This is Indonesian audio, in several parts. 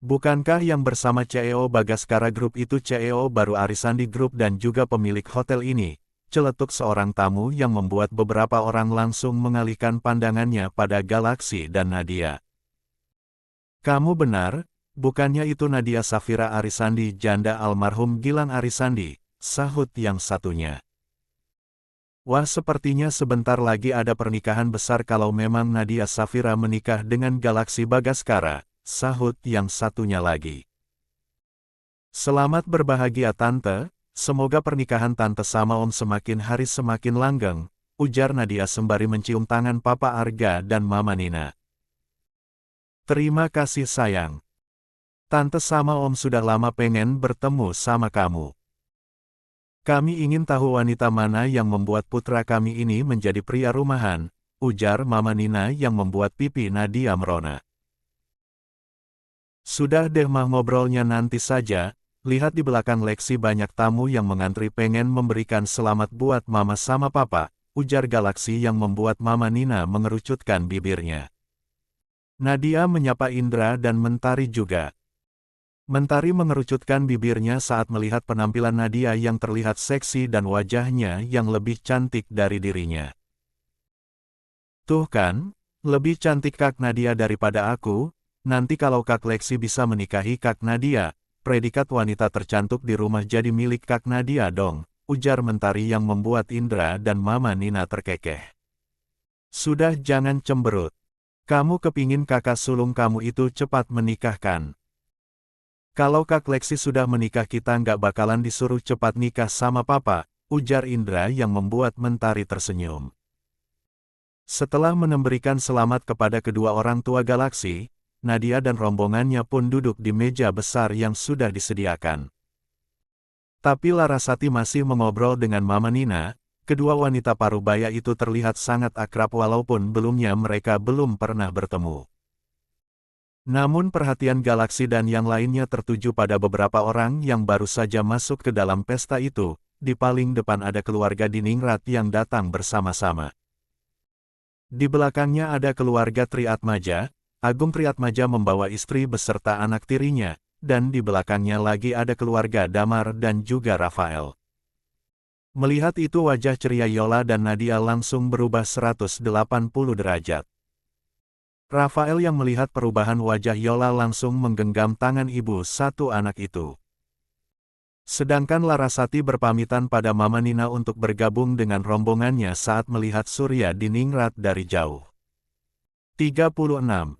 Bukankah yang bersama CEO Bagaskara Group itu CEO baru Arisandi Group dan juga pemilik hotel ini? Celetuk seorang tamu yang membuat beberapa orang langsung mengalihkan pandangannya pada Galaksi dan Nadia. Kamu benar, bukannya itu Nadia Safira Arisandi janda almarhum Gilang Arisandi, sahut yang satunya. Wah, sepertinya sebentar lagi ada pernikahan besar kalau memang Nadia Safira menikah dengan Galaksi Bagaskara, sahut yang satunya lagi. Selamat berbahagia Tante, semoga pernikahan Tante sama Om semakin hari semakin langgeng, ujar Nadia sembari mencium tangan Papa Arga dan Mama Nina. Terima kasih sayang. Tante sama Om sudah lama pengen bertemu sama kamu. Kami ingin tahu wanita mana yang membuat putra kami ini menjadi pria rumahan, ujar Mama Nina yang membuat pipi Nadia merona. Sudah deh mah ngobrolnya nanti saja, lihat di belakang Lexi banyak tamu yang mengantri pengen memberikan selamat buat Mama sama Papa, ujar Galaksi yang membuat Mama Nina mengerucutkan bibirnya. Nadia menyapa Indra dan Mentari juga. Mentari mengerucutkan bibirnya saat melihat penampilan Nadia yang terlihat seksi dan wajahnya yang lebih cantik dari dirinya. Tuh kan, lebih cantik Kak Nadia daripada aku, nanti kalau Kak Lexi bisa menikahi Kak Nadia, predikat wanita tercantik di rumah jadi milik Kak Nadia dong, ujar Mentari yang membuat Indra dan Mama Nina terkekeh. Sudah jangan cemberut. Kamu kepingin kakak sulung kamu itu cepat menikahkan. Kalau Kak Lexi sudah menikah kita nggak bakalan disuruh cepat nikah sama Papa, ujar Indra yang membuat Mentari tersenyum. Setelah memberikan selamat kepada kedua orang tua Galaksi, Nadia dan rombongannya pun duduk di meja besar yang sudah disediakan. Tapi Larasati masih mengobrol dengan Mama Nina, kedua wanita parubaya itu terlihat sangat akrab walaupun belumnya mereka belum pernah bertemu. Namun perhatian Galaksi dan yang lainnya tertuju pada beberapa orang yang baru saja masuk ke dalam pesta itu. Di paling depan ada keluarga Diningrat yang datang bersama-sama. Di belakangnya ada keluarga Triatmaja, Agung Triatmaja membawa istri beserta anak tirinya, dan di belakangnya lagi ada keluarga Damar dan juga Rafael. Melihat itu wajah ceria Yola dan Nadia langsung berubah 180 derajat. Rafael yang melihat perubahan wajah Yola langsung menggenggam tangan ibu satu anak itu. Sedangkan Larasati berpamitan pada Mama Nina untuk bergabung dengan rombongannya saat melihat Surya Diningrat dari jauh. 36.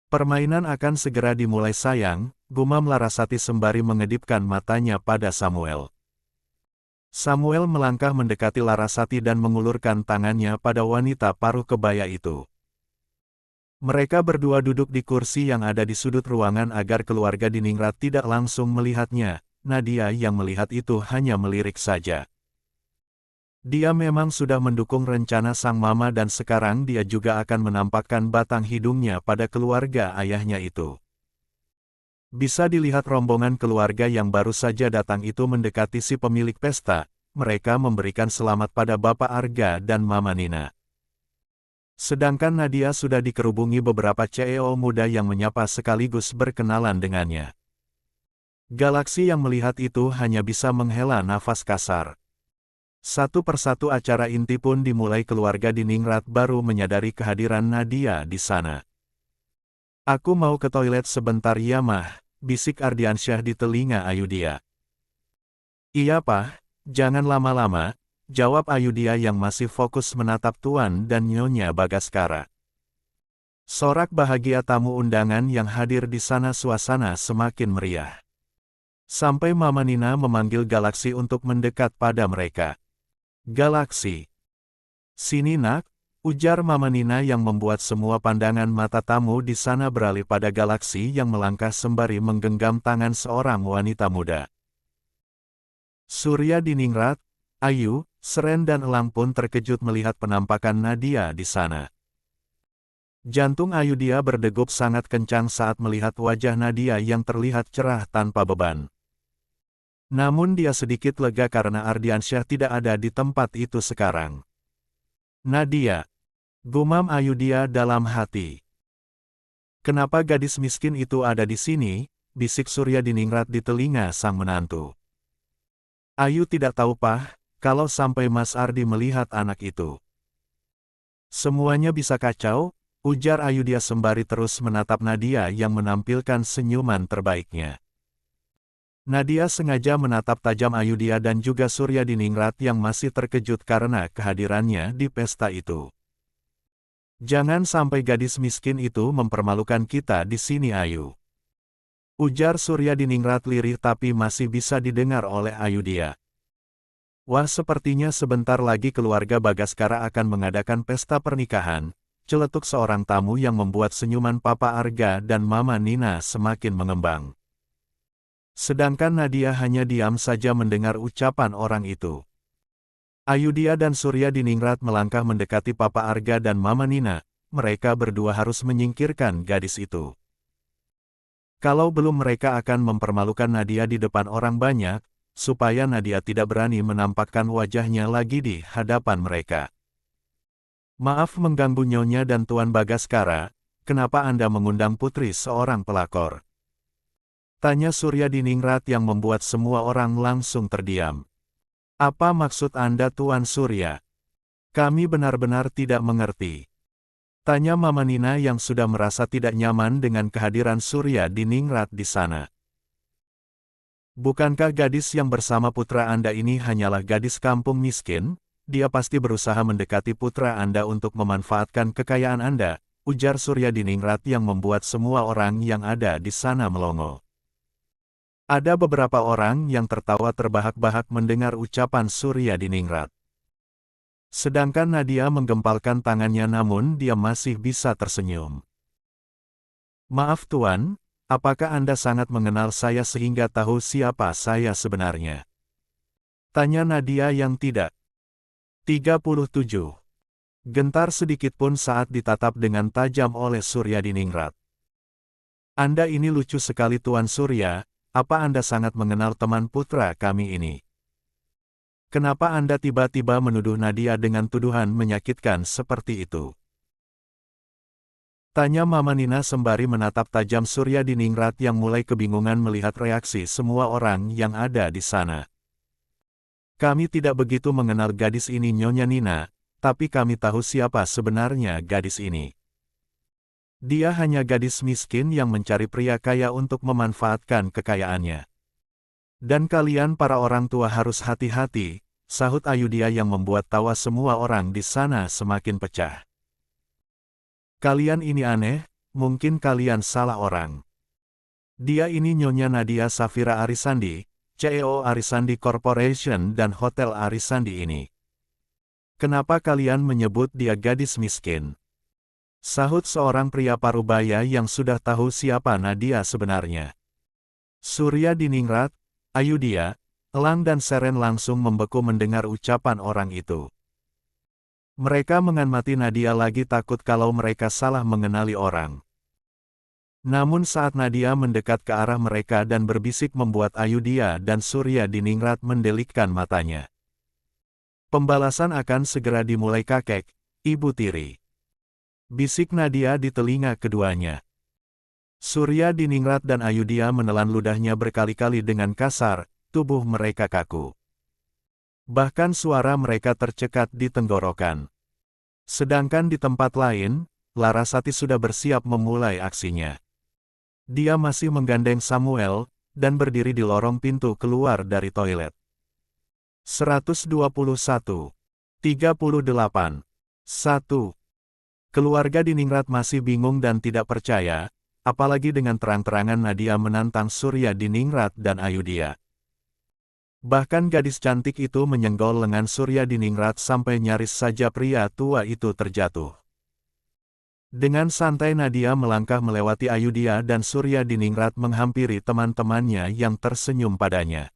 Permainan akan segera dimulai sayang, gumam Larasati sembari mengedipkan matanya pada Samuel. Samuel melangkah mendekati Larasati dan mengulurkan tangannya pada wanita paruh kebaya itu. Mereka berdua duduk di kursi yang ada di sudut ruangan agar keluarga Diningrat tidak langsung melihatnya. Nadia yang melihat itu hanya melirik saja. Dia memang sudah mendukung rencana sang mama dan sekarang dia juga akan menampakkan batang hidungnya pada keluarga ayahnya itu. Bisa dilihat rombongan keluarga yang baru saja datang itu mendekati si pemilik pesta. Mereka memberikan selamat pada Bapak Arga dan Mama Nina. Sedangkan Nadia sudah dikerubungi beberapa CEO muda yang menyapa sekaligus berkenalan dengannya. Galaksi yang melihat itu hanya bisa menghela nafas kasar. Satu persatu acara inti pun dimulai keluarga Diningrat baru menyadari kehadiran Nadia di sana. Aku mau ke toilet sebentar ya mah, bisik Ardiansyah di telinga Ayudia. Iya Pak, jangan lama-lama, jawab Ayudia yang masih fokus menatap Tuan dan Nyonya Bagaskara. Sorak bahagia tamu undangan yang hadir di sana suasana semakin meriah. Sampai Mama Nina memanggil Galaksi untuk mendekat pada mereka. Galaksi. Sini nak, ujar Mama Nina yang membuat semua pandangan mata tamu di sana beralih pada Galaksi yang melangkah sembari menggenggam tangan seorang wanita muda. Surya Diningrat, Ayu, Seren dan Elang pun terkejut melihat penampakan Nadia di sana. Jantung Ayudia berdegup sangat kencang saat melihat wajah Nadia yang terlihat cerah tanpa beban. Namun dia sedikit lega karena Ardiansyah tidak ada di tempat itu sekarang. Nadia, gumam Ayudia dalam hati. Kenapa gadis miskin itu ada di sini? bisik Surya Diningrat di telinga sang menantu. Ayu tidak tahu Pah, kalau sampai Mas Ardi melihat anak itu. Semuanya bisa kacau, ujar Ayudhya sembari terus menatap Nadia yang menampilkan senyuman terbaiknya. Nadia sengaja menatap tajam Ayudhya dan juga Surya Diningrat yang masih terkejut karena kehadirannya di pesta itu. Jangan sampai gadis miskin itu mempermalukan kita di sini Ayu. Ujar Surya Diningrat lirih tapi masih bisa didengar oleh Ayudhya. Wah sepertinya sebentar lagi keluarga Bagaskara akan mengadakan pesta pernikahan, celetuk seorang tamu yang membuat senyuman Papa Arga dan Mama Nina semakin mengembang. Sedangkan Nadia hanya diam saja mendengar ucapan orang itu. Ayudhya dan Surya Diningrat melangkah mendekati Papa Arga dan Mama Nina, mereka berdua harus menyingkirkan gadis itu. Kalau belum mereka akan mempermalukan Nadia di depan orang banyak, supaya Nadia tidak berani menampakkan wajahnya lagi di hadapan mereka. Maaf mengganggu Nyonya dan Tuan Bagaskara, kenapa Anda mengundang putri seorang pelakor? Tanya Surya Diningrat yang membuat semua orang langsung terdiam. Apa maksud Anda Tuan Surya? Kami benar-benar tidak mengerti. Tanya Mama Nina yang sudah merasa tidak nyaman dengan kehadiran Surya Diningrat di sana. Bukankah gadis yang bersama putra Anda ini hanyalah gadis kampung miskin? Dia pasti berusaha mendekati putra Anda untuk memanfaatkan kekayaan Anda, ujar Surya Diningrat yang membuat semua orang yang ada di sana melongo. Ada beberapa orang yang tertawa terbahak-bahak mendengar ucapan Surya Diningrat. Sedangkan Nadia menggempalkan tangannya namun dia masih bisa tersenyum. Maaf Tuan, apakah Anda sangat mengenal saya sehingga tahu siapa saya sebenarnya? Tanya Nadia yang tidak. 37. Gentar sedikitpun saat ditatap dengan tajam oleh Surya Diningrat. Anda ini lucu sekali Tuan Surya. Apa Anda sangat mengenal teman putra kami ini? Kenapa Anda tiba-tiba menuduh Nadia dengan tuduhan menyakitkan seperti itu? Tanya Mama Nina sembari menatap tajam Surya Diningrat yang mulai kebingungan melihat reaksi semua orang yang ada di sana. Kami tidak begitu mengenal gadis ini Nyonya Nina, tapi kami tahu siapa sebenarnya gadis ini. Dia hanya gadis miskin yang mencari pria kaya untuk memanfaatkan kekayaannya. Dan kalian para orang tua harus hati-hati, sahut Ayudhya yang membuat tawa semua orang di sana semakin pecah. Kalian ini aneh, mungkin kalian salah orang. Dia ini Nyonya Nadia Safira Arisandi, CEO Arisandi Corporation dan Hotel Arisandi ini. Kenapa kalian menyebut dia gadis miskin? Sahut seorang pria parubaya yang sudah tahu siapa Nadia sebenarnya. Surya Diningrat, Ayudhya, Elang dan Seren langsung membeku mendengar ucapan orang itu. Mereka mengamati Nadia lagi takut kalau mereka salah mengenali orang. Namun saat Nadia mendekat ke arah mereka dan berbisik membuat Ayudhya dan Surya Diningrat mendelikkan matanya. Pembalasan akan segera dimulai kakek, Ibu Tiri. Bisik Nadia di telinga keduanya. Surya Diningrat dan Ayudhya menelan ludahnya berkali-kali dengan kasar, tubuh mereka kaku. Bahkan suara mereka tercekat di tenggorokan. Sedangkan di tempat lain, Larasati sudah bersiap memulai aksinya. Dia masih menggandeng Samuel, dan berdiri di lorong pintu keluar dari toilet. 121. 38. 1. Keluarga Diningrat masih bingung dan tidak percaya, apalagi dengan terang-terangan Nadia menantang Surya Diningrat dan Ayudhya. Bahkan gadis cantik itu menyenggol lengan Surya Diningrat sampai nyaris saja pria tua itu terjatuh. Dengan santai Nadia melangkah melewati Ayudhya dan Surya Diningrat menghampiri teman-temannya yang tersenyum padanya.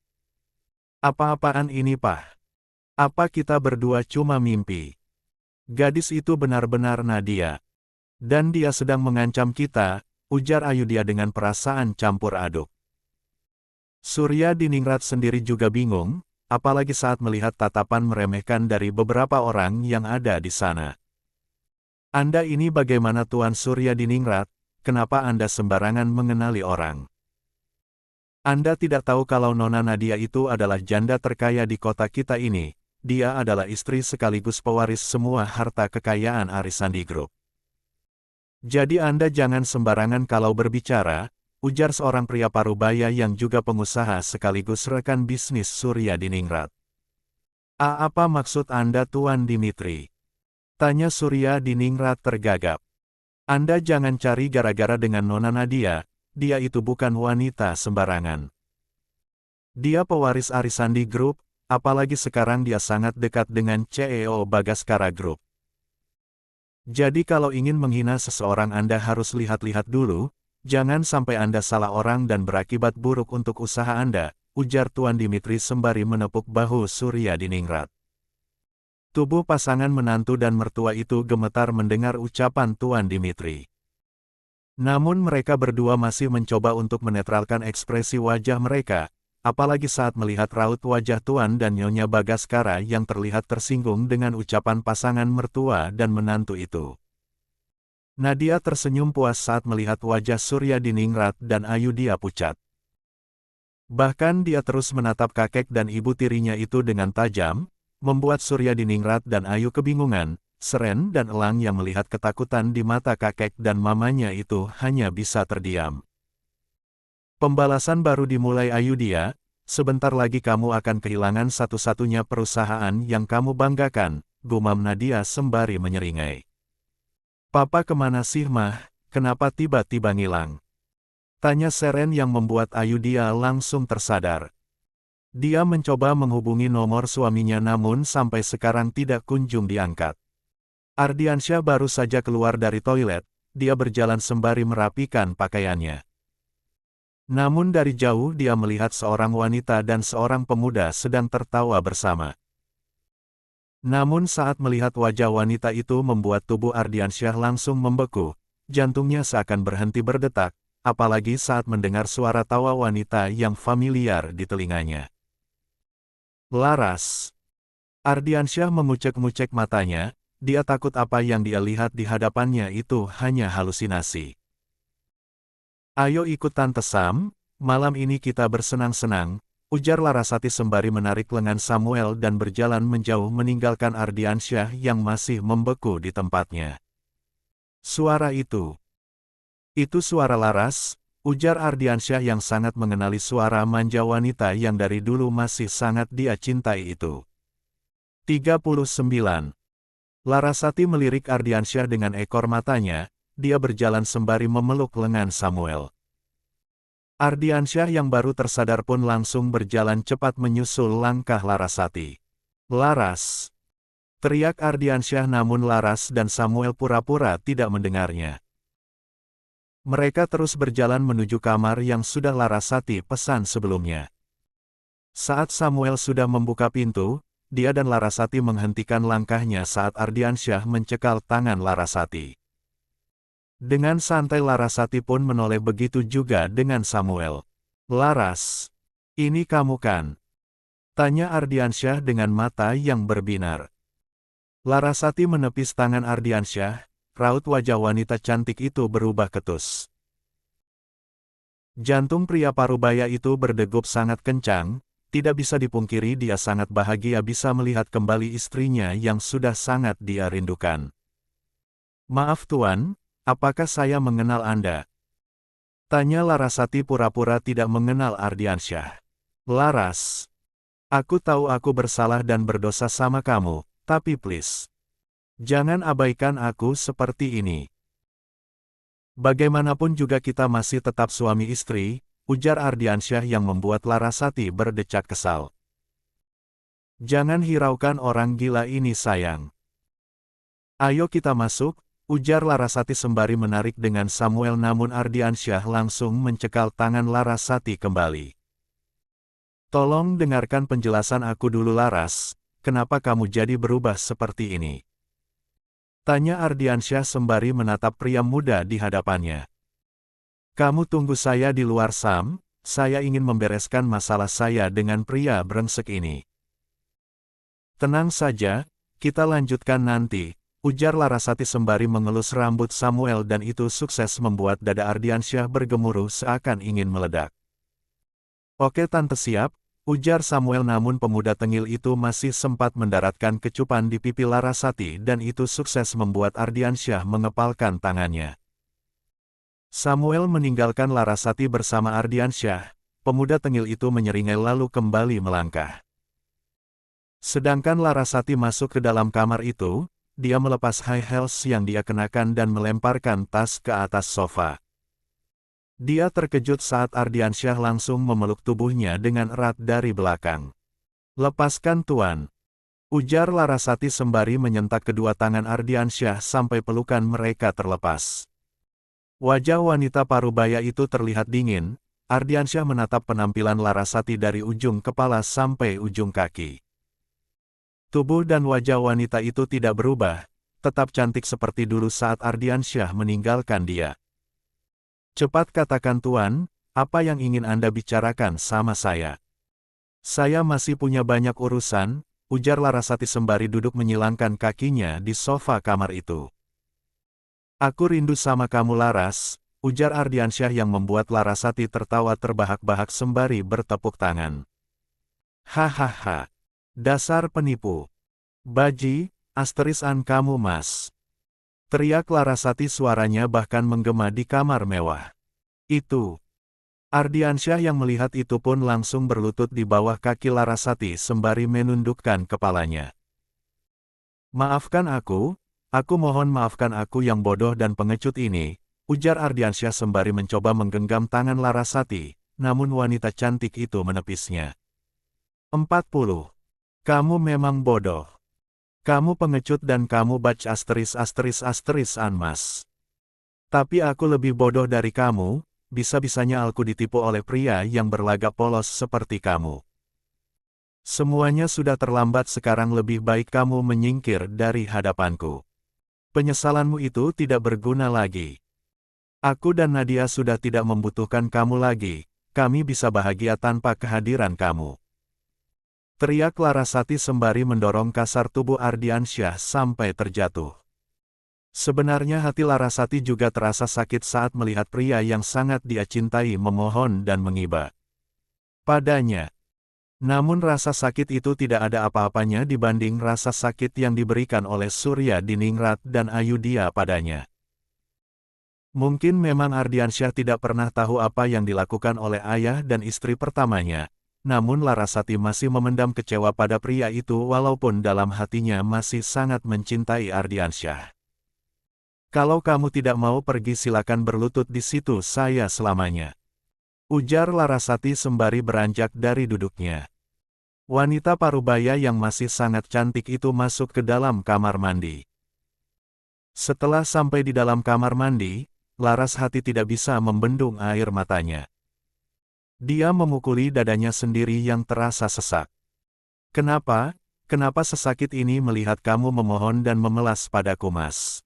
Apa-apaan ini Pak? Apa kita berdua cuma mimpi? Gadis itu benar-benar Nadia. Dan dia sedang mengancam kita, ujar Ayudhya dengan perasaan campur aduk. Surya Diningrat sendiri juga bingung, apalagi saat melihat tatapan meremehkan dari beberapa orang yang ada di sana. Anda ini bagaimana Tuan Surya Diningrat, kenapa Anda sembarangan mengenali orang? Anda tidak tahu kalau Nona Nadia itu adalah janda terkaya di kota kita ini. Dia adalah istri sekaligus pewaris semua harta kekayaan Arisandi Group. Jadi Anda jangan sembarangan kalau berbicara, ujar seorang pria parubaya yang juga pengusaha sekaligus rekan bisnis Surya Diningrat. Apa maksud Anda Tuan Dimitri? Tanya Surya Diningrat tergagap. Anda jangan cari gara-gara dengan Nona Nadia, dia itu bukan wanita sembarangan. Dia pewaris Arisandi Group, apalagi sekarang dia sangat dekat dengan CEO Bagaskara Group. Jadi kalau ingin menghina seseorang Anda harus lihat-lihat dulu, jangan sampai Anda salah orang dan berakibat buruk untuk usaha Anda, ujar Tuan Dimitri sembari menepuk bahu Surya Diningrat. Tubuh pasangan menantu dan mertua itu gemetar mendengar ucapan Tuan Dimitri. Namun mereka berdua masih mencoba untuk menetralkan ekspresi wajah mereka, apalagi saat melihat raut wajah Tuan dan Nyonya Bagaskara yang terlihat tersinggung dengan ucapan pasangan mertua dan menantu itu. Nadia tersenyum puas saat melihat wajah Surya Diningrat dan Ayu dia pucat. Bahkan dia terus menatap kakek dan ibu tirinya itu dengan tajam, membuat Surya Diningrat dan Ayu kebingungan. Seren dan Elang yang melihat ketakutan di mata kakek dan mamanya itu hanya bisa terdiam. Pembalasan baru dimulai Ayudhya, sebentar lagi kamu akan kehilangan satu-satunya perusahaan yang kamu banggakan, gumam Nadia sembari menyeringai. Papa kemana sih mah, kenapa tiba-tiba ngilang? Tanya Seren yang membuat Ayudhya langsung tersadar. Dia mencoba menghubungi nomor suaminya namun sampai sekarang tidak kunjung diangkat. Ardiansyah baru saja keluar dari toilet, dia berjalan sembari merapikan pakaiannya. Namun dari jauh dia melihat seorang wanita dan seorang pemuda sedang tertawa bersama. Namun saat melihat wajah wanita itu membuat tubuh Ardiansyah langsung membeku, jantungnya seakan berhenti berdetak, apalagi saat mendengar suara tawa wanita yang familiar di telinganya. Laras. Ardiansyah mengucek-ngucek matanya. Dia takut apa yang dia lihat di hadapannya itu hanya halusinasi. Ayo ikut Tante Sam, malam ini kita bersenang-senang, ujar Larasati sembari menarik lengan Samuel dan berjalan menjauh meninggalkan Ardiansyah yang masih membeku di tempatnya. Suara itu. Itu suara Laras, ujar Ardiansyah yang sangat mengenali suara manja wanita yang dari dulu masih sangat dia cintai itu. 39. Larasati melirik Ardiansyah dengan ekor matanya, dia berjalan sembari memeluk lengan Samuel. Ardiansyah yang baru tersadar pun langsung berjalan cepat menyusul langkah Larasati. Laras! Teriak Ardiansyah namun Laras dan Samuel pura-pura tidak mendengarnya. Mereka terus berjalan menuju kamar yang sudah Larasati pesan sebelumnya. Saat Samuel sudah membuka pintu, dia dan Larasati menghentikan langkahnya saat Ardiansyah mencekal tangan Larasati. Dengan santai Larasati pun menoleh begitu juga dengan Samuel. Laras, ini kamu kan? Tanya Ardiansyah dengan mata yang berbinar. Larasati menepis tangan Ardiansyah, raut wajah wanita cantik itu berubah ketus. Jantung pria parubaya itu berdegup sangat kencang. Tidak bisa dipungkiri dia sangat bahagia bisa melihat kembali istrinya yang sudah sangat dia rindukan. Maaf Tuan, apakah saya mengenal Anda? Tanya Larasati pura-pura tidak mengenal Ardiansyah. Laras, aku tahu aku bersalah dan berdosa sama kamu, tapi please. Jangan abaikan aku seperti ini. Bagaimanapun juga kita masih tetap suami istri, ujar Ardiansyah yang membuat Larasati berdecak kesal. Jangan hiraukan orang gila ini sayang. Ayo kita masuk, ujar Larasati sembari menarik dengan Samuel namun Ardiansyah langsung mencekal tangan Larasati kembali. Tolong dengarkan penjelasan aku dulu Laras, kenapa kamu jadi berubah seperti ini? Tanya Ardiansyah sembari menatap pria muda di hadapannya. Kamu tunggu saya di luar Sam, saya ingin membereskan masalah saya dengan pria brengsek ini. Tenang saja, kita lanjutkan nanti, ujar Larasati sembari mengelus rambut Samuel dan itu sukses membuat dada Ardiansyah bergemuruh seakan ingin meledak. Oke tante siap, ujar Samuel namun pemuda tengil itu masih sempat mendaratkan kecupan di pipi Larasati dan itu sukses membuat Ardiansyah mengepalkan tangannya. Samuel meninggalkan Larasati bersama Ardiansyah, pemuda tengil itu menyeringai lalu kembali melangkah. Sedangkan Larasati masuk ke dalam kamar itu, dia melepas high heels yang dia kenakan dan melemparkan tas ke atas sofa. Dia terkejut saat Ardiansyah langsung memeluk tubuhnya dengan erat dari belakang. "Lepaskan Tuan," ujar Larasati sembari menyentak kedua tangan Ardiansyah sampai pelukan mereka terlepas. Wajah wanita parubaya itu terlihat dingin, Ardiansyah menatap penampilan Larasati dari ujung kepala sampai ujung kaki. Tubuh dan wajah wanita itu tidak berubah, tetap cantik seperti dulu saat Ardiansyah meninggalkan dia. "Cepat katakan Tuan, apa yang ingin Anda bicarakan sama saya?" "Saya masih punya banyak urusan," ujar Larasati sembari duduk menyilangkan kakinya di sofa kamar itu. "Aku rindu sama kamu Laras," ujar Ardiansyah yang membuat Larasati tertawa terbahak-bahak sembari bertepuk tangan. "Hahaha, dasar penipu. Baji, asterisan kamu Mas," teriak Larasati, suaranya bahkan menggema di kamar mewah. "Itu." Ardiansyah yang melihat itu pun langsung berlutut di bawah kaki Larasati sembari menundukkan kepalanya. "Maafkan aku mohon maafkan aku yang bodoh dan pengecut ini," ujar Ardiansyah sembari mencoba menggenggam tangan Larasati, namun wanita cantik itu menepisnya. "40. Kamu memang bodoh. Kamu pengecut dan kamu batch asterisan Mas. Tapi aku lebih bodoh dari kamu, bisa-bisanya aku ditipu oleh pria yang berlagak polos seperti kamu. Semuanya sudah terlambat, sekarang lebih baik kamu menyingkir dari hadapanku. Penyesalanmu itu tidak berguna lagi. Aku dan Nadia sudah tidak membutuhkan kamu lagi, kami bisa bahagia tanpa kehadiran kamu." Teriak Larasati sembari mendorong kasar tubuh Ardiansyah sampai terjatuh. Sebenarnya hati Larasati juga terasa sakit saat melihat pria yang sangat dia cintai memohon dan mengiba padanya. Namun rasa sakit itu tidak ada apa-apanya dibanding rasa sakit yang diberikan oleh Surya Diningrat dan Ayudhya padanya. Mungkin memang Ardiansyah tidak pernah tahu apa yang dilakukan oleh ayah dan istri pertamanya. Namun Larasati masih memendam kecewa pada pria itu walaupun dalam hatinya masih sangat mencintai Ardiansyah. "Kalau kamu tidak mau pergi silakan berlutut di situ saya selamanya," ujar Larasati sembari beranjak dari duduknya. Wanita parubaya yang masih sangat cantik itu masuk ke dalam kamar mandi. Setelah sampai di dalam kamar mandi, Larasati tidak bisa membendung air matanya. Dia memukuli dadanya sendiri yang terasa sesak. Kenapa sesakit ini melihat kamu memohon dan memelas padaku Mas?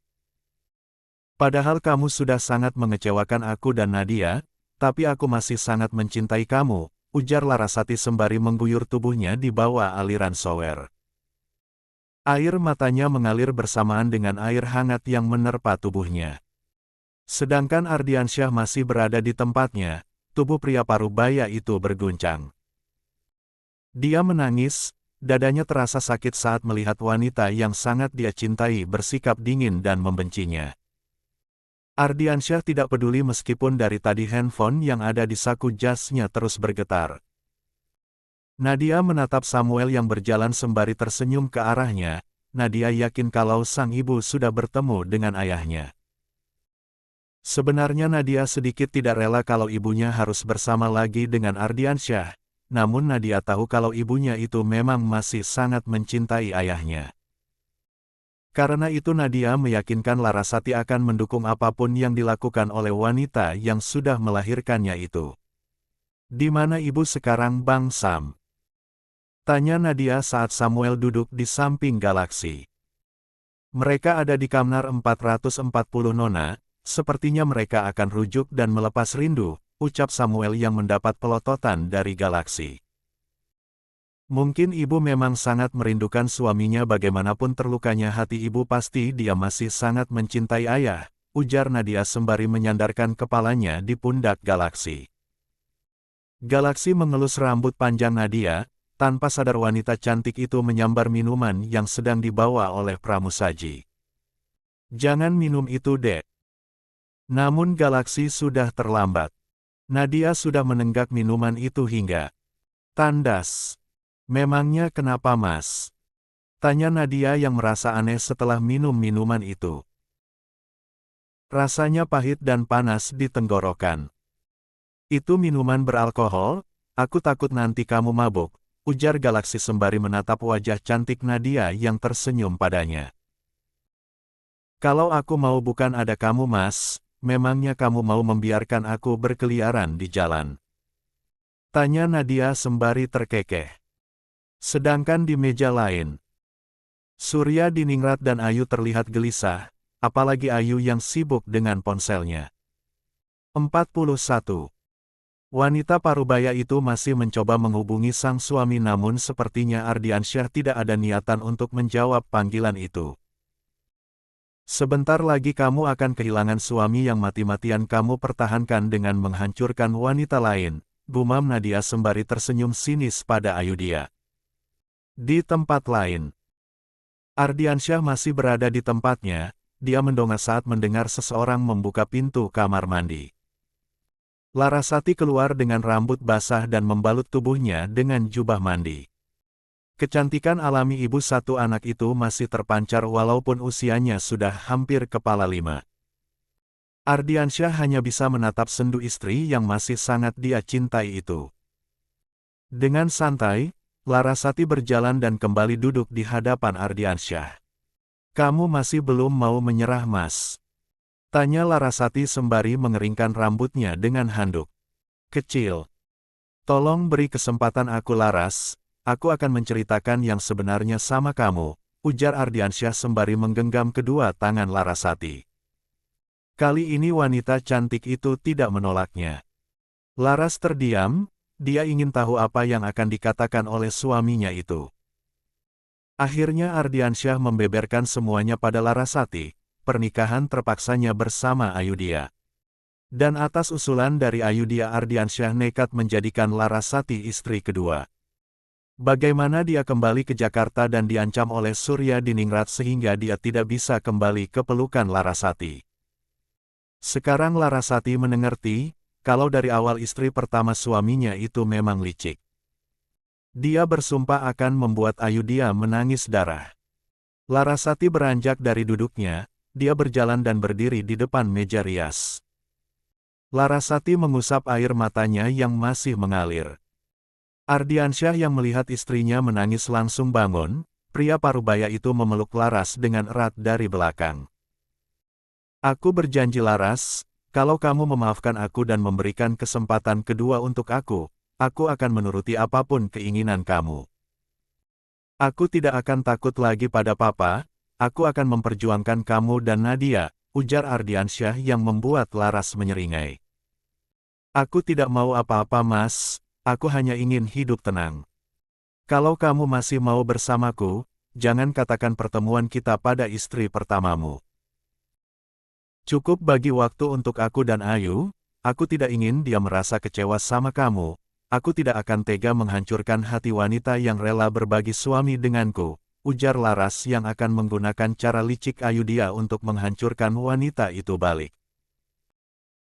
Padahal kamu sudah sangat mengecewakan aku dan Nadia, tapi aku masih sangat mencintai kamu," ujar Larasati sembari mengguyur tubuhnya di bawah aliran shower. Air matanya mengalir bersamaan dengan air hangat yang menerpa tubuhnya. Sedangkan Ardiansyah masih berada di tempatnya. Tubuh pria parubaya itu berguncang. Dia menangis, dadanya terasa sakit saat melihat wanita yang sangat dia cintai bersikap dingin dan membencinya. Ardiansyah tidak peduli meskipun dari tadi handphone yang ada di saku jasnya terus bergetar. Nadia menatap Samuel yang berjalan sembari tersenyum ke arahnya. Nadia yakin kalau sang ibu sudah bertemu dengan ayahnya. Sebenarnya Nadia sedikit tidak rela kalau ibunya harus bersama lagi dengan Ardiansyah, namun Nadia tahu kalau ibunya itu memang masih sangat mencintai ayahnya. Karena itu Nadia meyakinkan Larasati akan mendukung apapun yang dilakukan oleh wanita yang sudah melahirkannya itu. "Di mana ibu sekarang Bang Sam?" tanya Nadia saat Samuel duduk di samping Galaksi. "Mereka ada di kamar 440 Nona. Sepertinya mereka akan rujuk dan melepas rindu," ucap Samuel yang mendapat pelototan dari Galaksi. "Mungkin ibu memang sangat merindukan suaminya, bagaimanapun terlukanya hati ibu pasti dia masih sangat mencintai ayah," ujar Nadia sembari menyandarkan kepalanya di pundak Galaksi. Galaksi mengelus rambut panjang Nadia, tanpa sadar wanita cantik itu menyambar minuman yang sedang dibawa oleh pramusaji. Jangan minum itu, Dek. Namun Galaksi sudah terlambat. Nadia sudah menenggak minuman itu hingga tandas. Memangnya kenapa, Mas? Tanya Nadia yang merasa aneh setelah minum minuman itu. Rasanya pahit dan panas di tenggorokan. Itu minuman beralkohol, aku takut nanti kamu mabuk, ujar Galaksi sembari menatap wajah cantik Nadia yang tersenyum padanya. Kalau aku mau bukan ada kamu, Mas, memangnya kamu mau membiarkan aku berkeliaran di jalan? Tanya Nadia sembari terkekeh. Sedangkan di meja lain, Surya Diningrat dan Ayu terlihat gelisah, apalagi Ayu yang sibuk dengan ponselnya. 41. Wanita parubaya itu masih mencoba menghubungi sang suami namun sepertinya Ardiansyah tidak ada niatan untuk menjawab panggilan itu. Sebentar lagi kamu akan kehilangan suami yang mati-matian kamu pertahankan dengan menghancurkan wanita lain, gumam Nadia sembari tersenyum sinis pada Ayudhya. Di tempat lain, Ardiansyah masih berada di tempatnya, dia mendongak saat mendengar seseorang membuka pintu kamar mandi. Larasati keluar dengan rambut basah dan membalut tubuhnya dengan jubah mandi. Kecantikan alami ibu satu anak itu masih terpancar walaupun usianya sudah hampir kepala 5. Ardiansyah hanya bisa menatap sendu istri yang masih sangat dia cintai itu. Dengan santai, Larasati berjalan dan kembali duduk di hadapan Ardiansyah. Kamu masih belum mau menyerah, Mas? Tanya Larasati sembari mengeringkan rambutnya dengan handuk kecil. Tolong beri kesempatan aku, Laras, aku akan menceritakan yang sebenarnya sama kamu, ujar Ardiansyah sembari menggenggam kedua tangan Larasati. Kali ini wanita cantik itu tidak menolaknya. Laras terdiam, dia ingin tahu apa yang akan dikatakan oleh suaminya itu. Akhirnya Ardiansyah membeberkan semuanya pada Larasati. Pernikahan terpaksanya bersama Ayudhya. Dan atas usulan dari Ayudhya Ardiansyah nekat menjadikan Larasati istri kedua. Bagaimana dia kembali ke Jakarta dan diancam oleh Surya Diningrat sehingga dia tidak bisa kembali ke pelukan Larasati. Sekarang Larasati mengerti, kalau dari awal istri pertama suaminya itu memang licik. Dia bersumpah akan membuat Ayudhya menangis darah. Larasati beranjak dari duduknya. Dia berjalan dan berdiri di depan meja rias. Larasati mengusap air matanya yang masih mengalir. Ardiansyah yang melihat istrinya menangis langsung bangun, pria parubaya itu memeluk Laras dengan erat dari belakang. Aku berjanji, Laras, kalau kamu memaafkan aku dan memberikan kesempatan kedua untuk aku akan menuruti apapun keinginan kamu. Aku tidak akan takut lagi pada Papa. Aku akan memperjuangkan kamu dan Nadia, ujar Ardiansyah yang membuat Laras menyeringai. Aku tidak mau apa-apa, Mas, aku hanya ingin hidup tenang. Kalau kamu masih mau bersamaku, jangan katakan pertemuan kita pada istri pertamamu. Cukup bagi waktu untuk aku dan Ayu, aku tidak ingin dia merasa kecewa sama kamu, aku tidak akan tega menghancurkan hati wanita yang rela berbagi suami denganku. Ujar Laras yang akan menggunakan cara licik Ayudhya untuk menghancurkan wanita itu balik.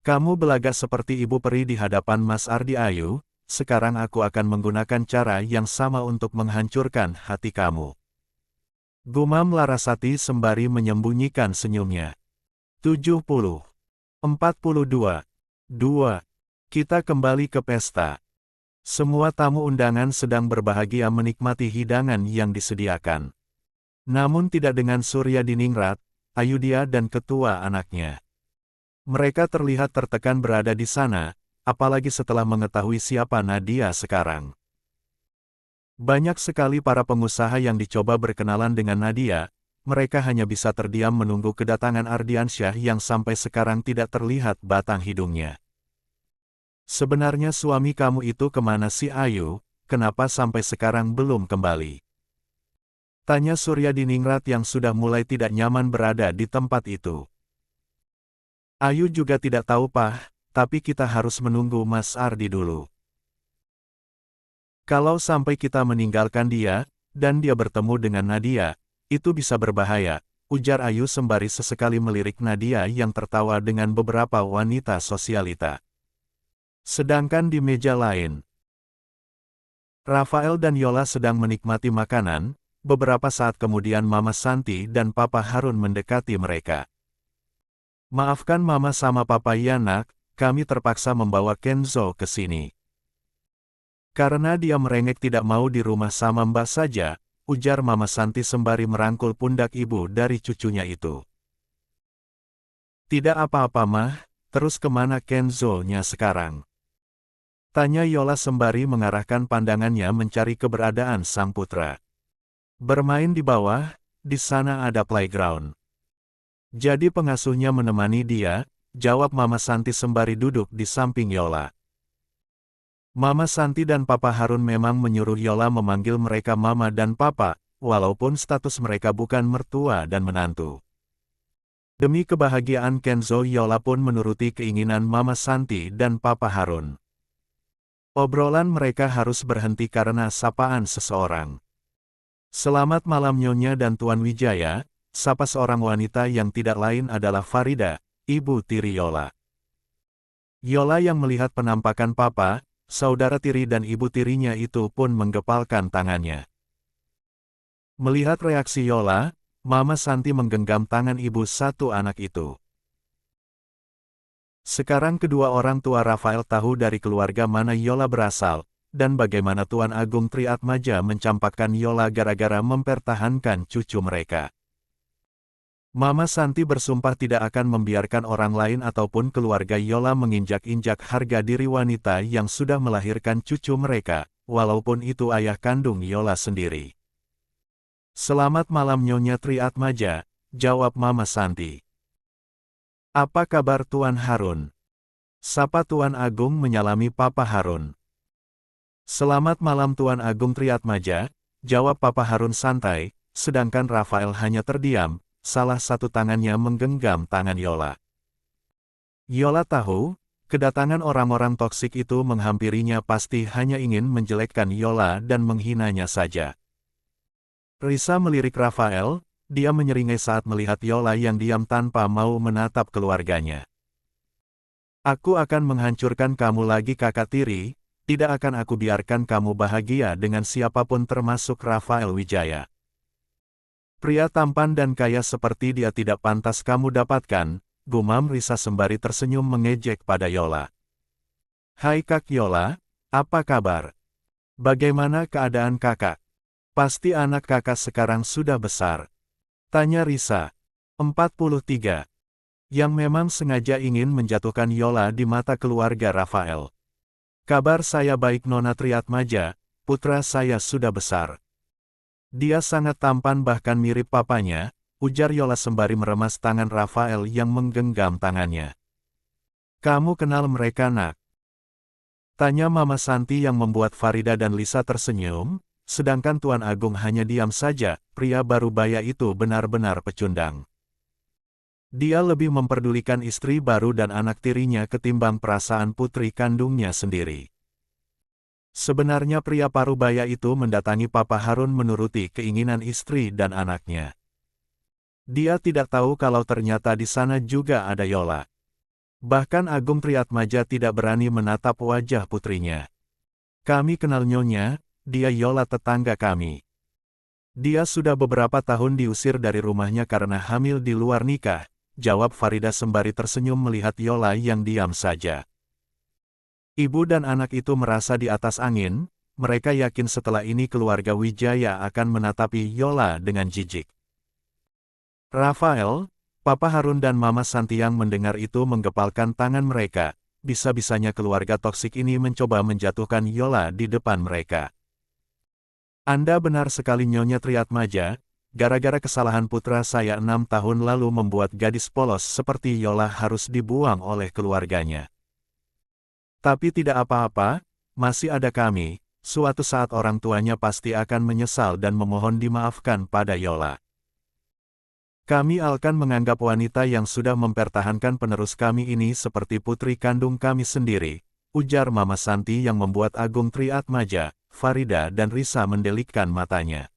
Kamu belagak seperti ibu peri di hadapan Mas Ardi, Ayu, sekarang aku akan menggunakan cara yang sama untuk menghancurkan hati kamu. Gumam Larasati sembari menyembunyikan senyumnya. 70. 42. 2. Kita kembali ke pesta. Semua tamu undangan sedang berbahagia menikmati hidangan yang disediakan. Namun tidak dengan Surya Diningrat, Ayudhya dan ketua anaknya. Mereka terlihat tertekan berada di sana, apalagi setelah mengetahui siapa Nadia sekarang. Banyak sekali para pengusaha yang dicoba berkenalan dengan Nadia, mereka hanya bisa terdiam menunggu kedatangan Ardiansyah yang sampai sekarang tidak terlihat batang hidungnya. Sebenarnya suami kamu itu kemana sih, Ayu? Kenapa sampai sekarang belum kembali? Tanya Surya Diningrat yang sudah mulai tidak nyaman berada di tempat itu. Ayu juga tidak tahu, Pak, tapi kita harus menunggu Mas Ardi dulu. Kalau sampai kita meninggalkan dia, dan dia bertemu dengan Nadia, itu bisa berbahaya, ujar Ayu sembari sesekali melirik Nadia yang tertawa dengan beberapa wanita sosialita. Sedangkan di meja lain, Rafael dan Yola sedang menikmati makanan. Beberapa saat kemudian Mama Santi dan Papa Harun mendekati mereka. Maafkan Mama sama Papa ya nak, kami terpaksa membawa Kenzo ke sini. Karena dia merengek tidak mau di rumah sama Mbak saja, ujar Mama Santi sembari merangkul pundak ibu dari cucunya itu. Tidak apa-apa Mah, terus kemana Kenzo-nya sekarang? Tanya Yola sembari mengarahkan pandangannya mencari keberadaan sang putra. Bermain di bawah, di sana ada playground. Jadi pengasuhnya menemani dia, jawab Mama Santi sembari duduk di samping Yola. Mama Santi dan Papa Harun memang menyuruh Yola memanggil mereka Mama dan Papa, walaupun status mereka bukan mertua dan menantu. Demi kebahagiaan Kenzo, Yola pun menuruti keinginan Mama Santi dan Papa Harun. Obrolan mereka harus berhenti karena sapaan seseorang. Selamat malam Nyonya dan Tuan Wijaya, sapa seorang wanita yang tidak lain adalah Farida, ibu tiri Yola. Yola yang melihat penampakan Papa, saudara tiri dan ibu tirinya itu pun menggepalkan tangannya. Melihat reaksi Yola, Mama Santi menggenggam tangan ibu satu anak itu. Sekarang kedua orang tua Rafael tahu dari keluarga mana Yola berasal, dan bagaimana Tuan Agung Triatmaja mencampakkan Yola gara-gara mempertahankan cucu mereka. Mama Santi bersumpah tidak akan membiarkan orang lain ataupun keluarga Yola menginjak-injak harga diri wanita yang sudah melahirkan cucu mereka, walaupun itu ayah kandung Yola sendiri. Selamat malam Nyonya Triatmaja, jawab Mama Santi. Apa kabar Tuan Harun? Sapa Tuan Agung menyalami Papa Harun. Selamat malam Tuan Agung Triatmaja, jawab Papa Harun santai, sedangkan Rafael hanya terdiam, salah satu tangannya menggenggam tangan Yola. Yola tahu, kedatangan orang-orang toksik itu menghampirinya pasti hanya ingin menjelekkan Yola dan menghinanya saja. Risa melirik Rafael, dia menyeringai saat melihat Yola yang diam tanpa mau menatap keluarganya. Aku akan menghancurkan kamu lagi kakak tiri. Tidak akan aku biarkan kamu bahagia dengan siapapun termasuk Rafael Wijaya. Pria tampan dan kaya seperti dia tidak pantas kamu dapatkan, gumam Risa sembari tersenyum mengejek pada Yola. Hai Kak Yola, apa kabar? Bagaimana keadaan kakak? Pasti anak kakak sekarang sudah besar. Tanya Risa. 43. Yang memang sengaja ingin menjatuhkan Yola di mata keluarga Rafael. Kabar saya baik Nona Triatmaja, putra saya sudah besar. Dia sangat tampan bahkan mirip papanya, ujar Yola sembari meremas tangan Rafael yang menggenggam tangannya. Kamu kenal mereka nak? Tanya Mama Santi yang membuat Farida dan Lisa tersenyum, sedangkan Tuan Agung hanya diam saja, pria baru baya itu benar-benar pecundang. Dia lebih memperdulikan istri baru dan anak tirinya ketimbang perasaan putri kandungnya sendiri. Sebenarnya pria parubaya itu mendatangi Papa Harun menuruti keinginan istri dan anaknya. Dia tidak tahu kalau ternyata di sana juga ada Yola. Bahkan Agung Triatmaja tidak berani menatap wajah putrinya. Kami kenal Nyonya, dia Yola tetangga kami. Dia sudah beberapa tahun diusir dari rumahnya karena hamil di luar nikah, jawab Farida sembari tersenyum melihat Yola yang diam saja. Ibu dan anak itu merasa di atas angin, mereka yakin setelah ini keluarga Wijaya akan menatapi Yola dengan jijik. Rafael, Papa Harun dan Mama Santiang mendengar itu menggepalkan tangan mereka, bisa-bisanya keluarga toksik ini mencoba menjatuhkan Yola di depan mereka. Anda benar sekali Nyonya Triatmaja, gara-gara kesalahan putra saya 6 tahun lalu membuat gadis polos seperti Yola harus dibuang oleh keluarganya. Tapi tidak apa-apa, masih ada kami, suatu saat orang tuanya pasti akan menyesal dan memohon dimaafkan pada Yola. Kami akan menganggap wanita yang sudah mempertahankan penerus kami ini seperti putri kandung kami sendiri, ujar Mama Santi yang membuat Agung Triatmaja, Farida dan Risa mendelikkan matanya.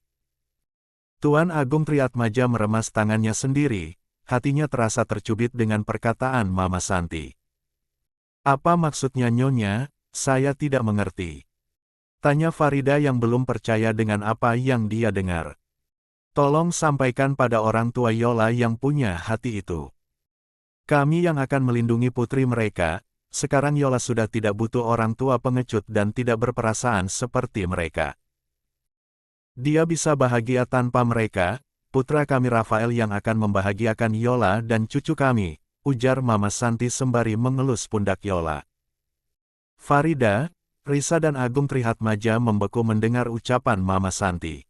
Tuan Agung Triatmaja meremas tangannya sendiri, hatinya terasa tercubit dengan perkataan Mama Santi. Apa maksudnya Nyonya? Saya tidak mengerti. Tanya Farida yang belum percaya dengan apa yang dia dengar. Tolong sampaikan pada orang tua Yola yang punya hati itu. Kami yang akan melindungi putri mereka, sekarang Yola sudah tidak butuh orang tua pengecut dan tidak berperasaan seperti mereka. Dia bisa bahagia tanpa mereka, putra kami Rafael yang akan membahagiakan Yola dan cucu kami, ujar Mama Santi sembari mengelus pundak Yola. Farida, Risa dan Agung Triatmaja membeku mendengar ucapan Mama Santi.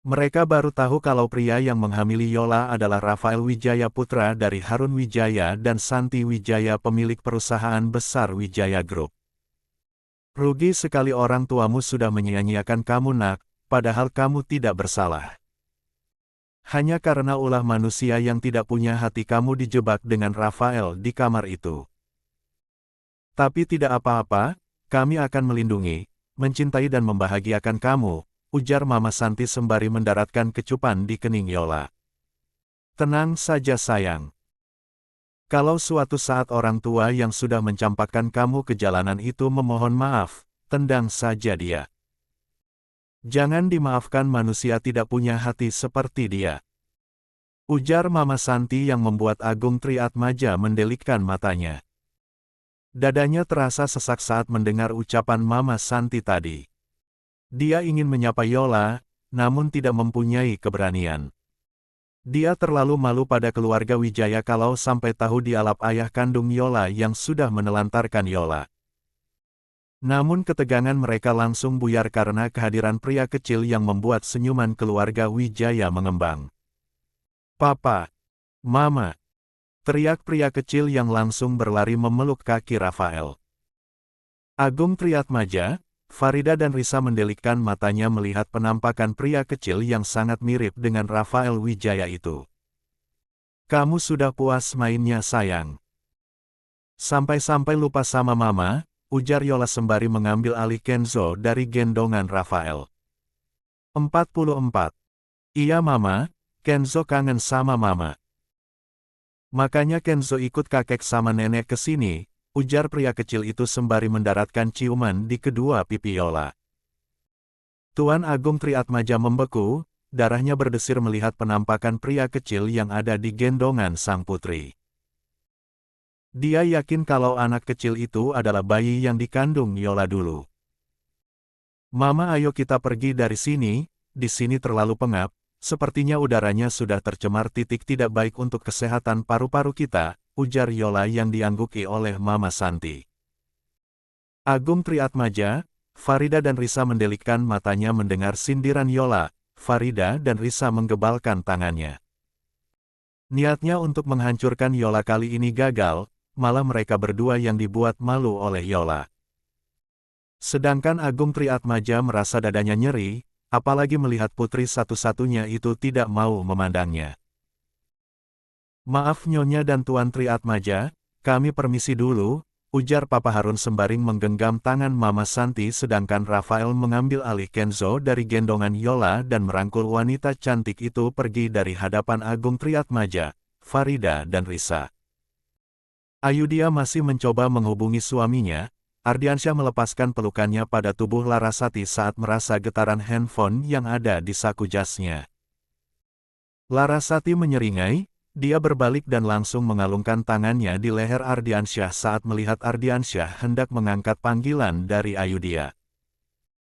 Mereka baru tahu kalau pria yang menghamili Yola adalah Rafael Wijaya putra dari Harun Wijaya dan Santi Wijaya pemilik perusahaan besar Wijaya Group. Rugi sekali orang tuamu sudah menyia-nyiakan kamu nak, padahal kamu tidak bersalah. Hanya karena ulah manusia yang tidak punya hati kamu dijebak dengan Rafael di kamar itu. Tapi tidak apa-apa, kami akan melindungi, mencintai dan membahagiakan kamu, ujar Mama Santi sembari mendaratkan kecupan di kening Yola. Tenang saja sayang. Kalau suatu saat orang tua yang sudah mencampakkan kamu ke jalanan itu memohon maaf, tendang saja dia. Jangan dimaafkan manusia tidak punya hati seperti dia. Ujar Mama Santi yang membuat Agung Triatmaja mendelikkan matanya. Dadanya terasa sesak saat mendengar ucapan Mama Santi tadi. Dia ingin menyapa Yola, namun tidak mempunyai keberanian. Dia terlalu malu pada keluarga Wijaya kalau sampai tahu dialap ayah kandung Yola yang sudah menelantarkan Yola. Namun ketegangan mereka langsung buyar karena kehadiran pria kecil yang membuat senyuman keluarga Wijaya mengembang. Papa, Mama, teriak pria kecil yang langsung berlari memeluk kaki Rafael. Agung Triatmaja, Farida dan Risa mendelikkan matanya melihat penampakan pria kecil yang sangat mirip dengan Rafael Wijaya itu. Kamu sudah puas mainnya sayang. Sampai-sampai lupa sama Mama, ujar Yola sembari mengambil alih Kenzo dari gendongan Rafael. 44. Iya Mama, Kenzo kangen sama Mama. Makanya Kenzo ikut kakek sama nenek ke sini, ujar pria kecil itu sembari mendaratkan ciuman di kedua pipi Yola. Tuan Agung Triatmaja membeku, darahnya berdesir melihat penampakan pria kecil yang ada di gendongan sang putri. Dia yakin kalau anak kecil itu adalah bayi yang dikandung Yola dulu. Mama ayo kita pergi dari sini, di sini terlalu pengap. Sepertinya udaranya sudah tercemar tidak baik untuk kesehatan paru-paru kita, ujar Yola yang diangguki oleh Mama Santi. Agung Triatmaja, Farida dan Risa mendelikkan matanya mendengar sindiran Yola, Farida dan Risa menggebalkan tangannya. Niatnya untuk menghancurkan Yola kali ini gagal, malah mereka berdua yang dibuat malu oleh Yola. Sedangkan Agung Triatmaja merasa dadanya nyeri, apalagi melihat putri satu-satunya itu tidak mau memandangnya. Maaf Nyonya dan Tuan Triatmaja, kami permisi dulu, ujar Papa Harun sembari menggenggam tangan Mama Santi sedangkan Rafael mengambil alih Kenzo dari gendongan Yola dan merangkul wanita cantik itu pergi dari hadapan Agung Triatmaja, Farida dan Risa. Ayudhya masih mencoba menghubungi suaminya. Ardiansyah melepaskan pelukannya pada tubuh Larasati saat merasa getaran handphone yang ada di saku jasnya. Larasati menyeringai, dia berbalik dan langsung mengalungkan tangannya di leher Ardiansyah saat melihat Ardiansyah hendak mengangkat panggilan dari Ayudhya.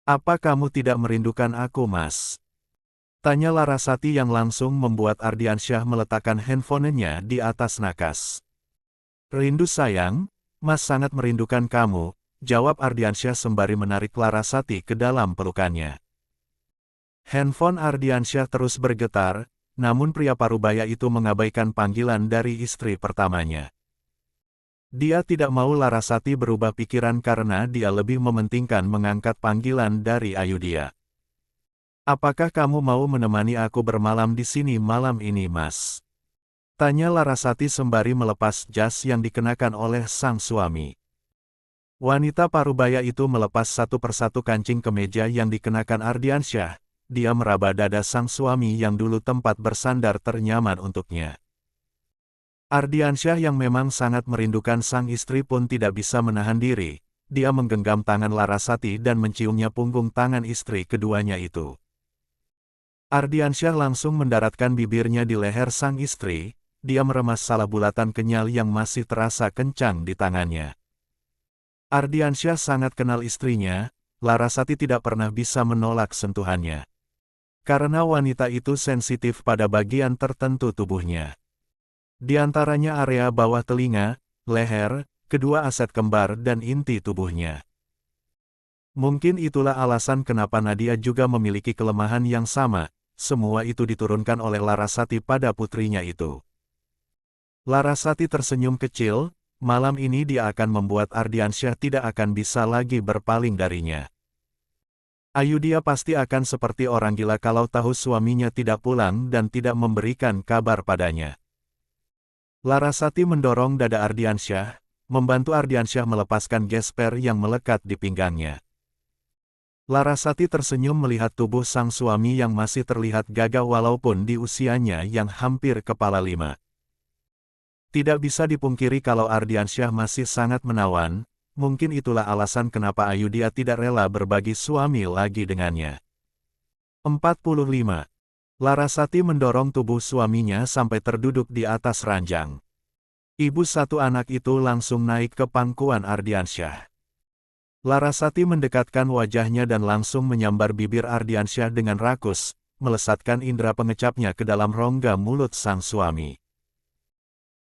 Apa kamu tidak merindukan aku mas? Tanya Larasati yang langsung membuat Ardiansyah meletakkan handphonenya di atas nakas. Rindu sayang, mas sangat merindukan kamu. Jawab Ardiansyah sembari menarik Larasati ke dalam pelukannya. Handphone Ardiansyah terus bergetar, namun pria parubaya itu mengabaikan panggilan dari istri pertamanya. Dia tidak mau Larasati berubah pikiran karena dia lebih mementingkan mengangkat panggilan dari Ayudhya. Apakah kamu mau menemani aku bermalam di sini malam ini mas? Tanya Larasati sembari melepas jas yang dikenakan oleh sang suami. Wanita parubaya itu melepas satu persatu kancing kemeja yang dikenakan Ardiansyah. Dia meraba dada sang suami yang dulu tempat bersandar ternyaman untuknya. Ardiansyah yang memang sangat merindukan sang istri pun tidak bisa menahan diri. Dia menggenggam tangan Larasati dan menciumnya punggung tangan istri keduanya itu. Ardiansyah langsung mendaratkan bibirnya di leher sang istri. Dia meremas salah bulatan kenyal yang masih terasa kencang di tangannya. Ardiansyah sangat kenal istrinya, Larasati tidak pernah bisa menolak sentuhannya. Karena wanita itu sensitif pada bagian tertentu tubuhnya. Di antaranya area bawah telinga, leher, kedua aset kembar dan inti tubuhnya. Mungkin itulah alasan kenapa Nadia juga memiliki kelemahan yang sama, semua itu diturunkan oleh Larasati pada putrinya itu. Larasati tersenyum kecil. Malam ini dia akan membuat Ardiansyah tidak akan bisa lagi berpaling darinya. Ayudhya pasti akan seperti orang gila kalau tahu suaminya tidak pulang dan tidak memberikan kabar padanya. Larasati mendorong dada Ardiansyah, membantu Ardiansyah melepaskan gesper yang melekat di pinggangnya. Larasati tersenyum melihat tubuh sang suami yang masih terlihat gagah walaupun di usianya yang hampir kepala 5. Tidak bisa dipungkiri kalau Ardiansyah masih sangat menawan, mungkin itulah alasan kenapa Ayudhya tidak rela berbagi suami lagi dengannya. 45. Larasati mendorong tubuh suaminya sampai terduduk di atas ranjang. Ibu satu anak itu langsung naik ke pangkuan Ardiansyah. Larasati mendekatkan wajahnya dan langsung menyambar bibir Ardiansyah dengan rakus, melesatkan indera pengecapnya ke dalam rongga mulut sang suami.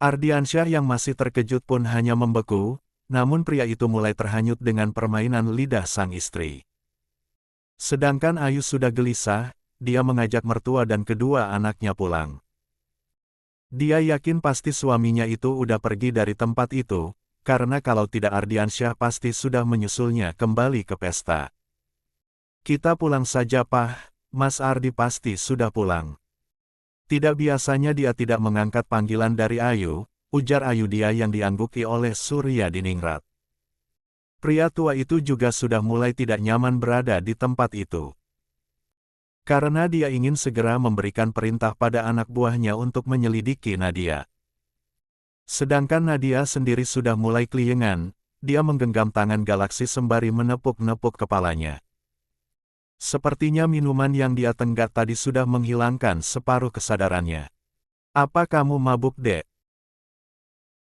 Ardiansyah yang masih terkejut pun hanya membeku, namun pria itu mulai terhanyut dengan permainan lidah sang istri. Sedangkan Ayu sudah gelisah, dia mengajak mertua dan kedua anaknya pulang. Dia yakin pasti suaminya itu udah pergi dari tempat itu, karena kalau tidak Ardiansyah pasti sudah menyusulnya kembali ke pesta. Kita pulang saja Pah, Mas Ardi pasti sudah pulang. Tidak biasanya dia tidak mengangkat panggilan dari Ayu, ujar Ayudhya yang diangguki oleh Surya Diningrat. Pria tua itu juga sudah mulai tidak nyaman berada di tempat itu. Karena dia ingin segera memberikan perintah pada anak buahnya untuk menyelidiki Nadia. Sedangkan Nadia sendiri sudah mulai keliengan, dia menggenggam tangan Galaksi sembari menepuk-nepuk kepalanya. Sepertinya minuman yang dia tenggak tadi sudah menghilangkan separuh kesadarannya. Apa kamu mabuk, Dek?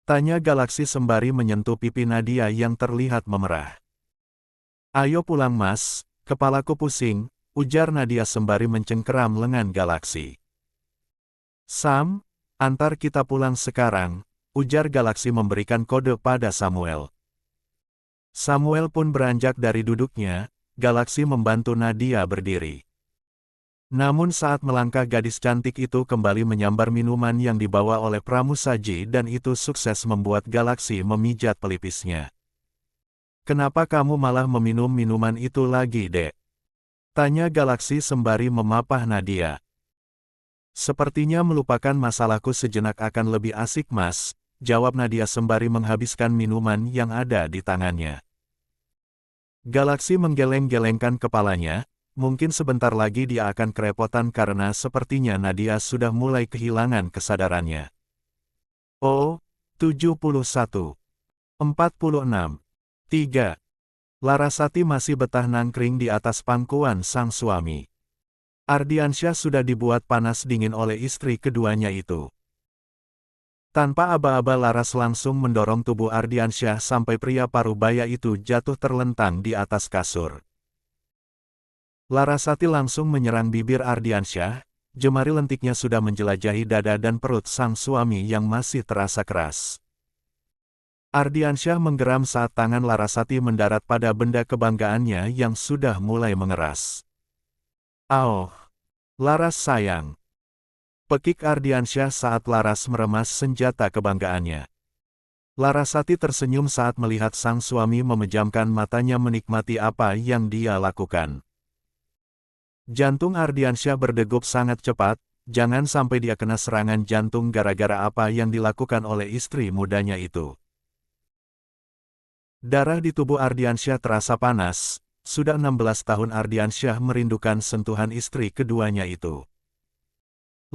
Tanya Galaksi sembari menyentuh pipi Nadia yang terlihat memerah. Ayo pulang Mas, kepalaku pusing, ujar Nadia sembari mencengkeram lengan Galaksi. Sam, antar kita pulang sekarang, ujar Galaksi memberikan kode pada Samuel. Samuel pun beranjak dari duduknya. Galaksi membantu Nadia berdiri. Namun saat melangkah gadis cantik itu kembali menyambar minuman yang dibawa oleh pramusaji dan itu sukses membuat Galaksi memijat pelipisnya. Kenapa kamu malah meminum minuman itu lagi, Dek? Tanya Galaksi sembari memapah Nadia. Sepertinya melupakan masalahku sejenak akan lebih asik Mas, jawab Nadia sembari menghabiskan minuman yang ada di tangannya. Galaksi menggeleng-gelengkan kepalanya, mungkin sebentar lagi dia akan kerepotan karena sepertinya Nadia sudah mulai kehilangan kesadarannya. Oh, 71. 46. 3. Larasati masih betah nangkring di atas pangkuan sang suami. Ardiansyah sudah dibuat panas dingin oleh istri keduanya itu. Tanpa aba-aba Laras langsung mendorong tubuh Ardiansyah sampai pria parubaya itu jatuh terlentang di atas kasur. Larasati langsung menyerang bibir Ardiansyah, jemari lentiknya sudah menjelajahi dada dan perut sang suami yang masih terasa keras. Ardiansyah menggeram saat tangan Larasati mendarat pada benda kebanggaannya yang sudah mulai mengeras. "Auh, Laras sayang," pekik Ardiansyah saat Laras meremas senjata kebanggaannya. Larasati tersenyum saat melihat sang suami memejamkan matanya menikmati apa yang dia lakukan. Jantung Ardiansyah berdegup sangat cepat, jangan sampai dia kena serangan jantung gara-gara apa yang dilakukan oleh istri mudanya itu. Darah di tubuh Ardiansyah terasa panas, sudah 16 tahun Ardiansyah merindukan sentuhan istri keduanya itu.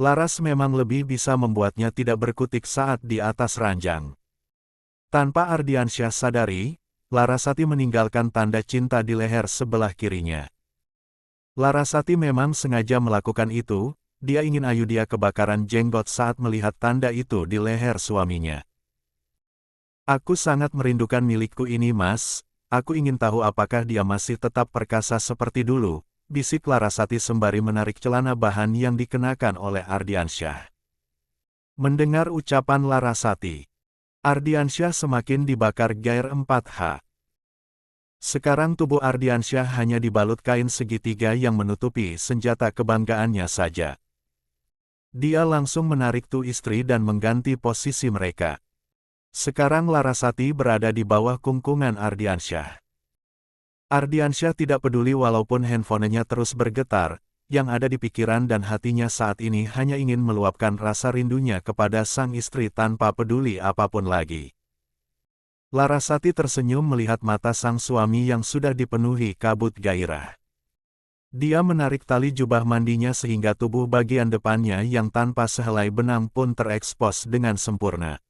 Laras memang lebih bisa membuatnya tidak berkutik saat di atas ranjang. Tanpa Ardiansyah sadari, Larasati meninggalkan tanda cinta di leher sebelah kirinya. Larasati memang sengaja melakukan itu, dia ingin Ayudhya kebakaran jenggot saat melihat tanda itu di leher suaminya. Aku sangat merindukan milikku ini Mas, aku ingin tahu apakah dia masih tetap perkasa seperti dulu, bisik Larasati sembari menarik celana bahan yang dikenakan oleh Ardiansyah. Mendengar ucapan Larasati, Ardiansyah semakin dibakar gair 4H. Sekarang tubuh Ardiansyah hanya dibalut kain segitiga yang menutupi senjata kebanggaannya saja. Dia langsung menarik tuh istri dan mengganti posisi mereka. Sekarang Larasati berada di bawah kungkungan Ardiansyah. Ardiansyah tidak peduli walaupun handphonenya terus bergetar, yang ada di pikiran dan hatinya saat ini hanya ingin meluapkan rasa rindunya kepada sang istri tanpa peduli apapun lagi. Larasati tersenyum melihat mata sang suami yang sudah dipenuhi kabut gairah. Dia menarik tali jubah mandinya sehingga tubuh bagian depannya yang tanpa sehelai benang pun terekspos dengan sempurna.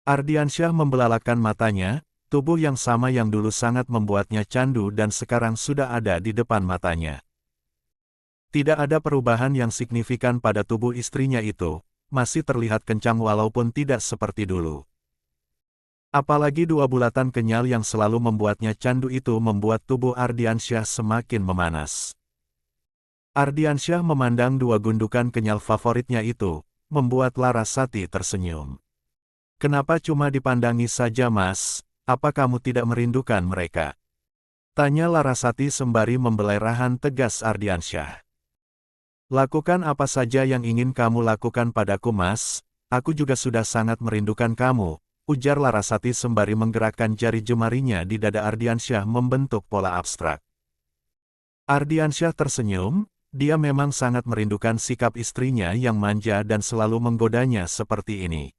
Ardiansyah membelalakan matanya, tubuh yang sama yang dulu sangat membuatnya candu dan sekarang sudah ada di depan matanya. Tidak ada perubahan yang signifikan pada tubuh istrinya itu, masih terlihat kencang walaupun tidak seperti dulu. Apalagi dua bulatan kenyal yang selalu membuatnya candu itu membuat tubuh Ardiansyah semakin memanas. Ardiansyah memandang dua gundukan kenyal favoritnya itu, membuat Larasati tersenyum. Kenapa cuma dipandangi saja Mas, apa kamu tidak merindukan mereka? Tanya Larasati sembari membelai rahan tegas Ardiansyah. Lakukan apa saja yang ingin kamu lakukan padaku Mas, aku juga sudah sangat merindukan kamu, ujar Larasati sembari menggerakkan jari jemarinya di dada Ardiansyah membentuk pola abstrak. Ardiansyah tersenyum, dia memang sangat merindukan sikap istrinya yang manja dan selalu menggodanya seperti ini.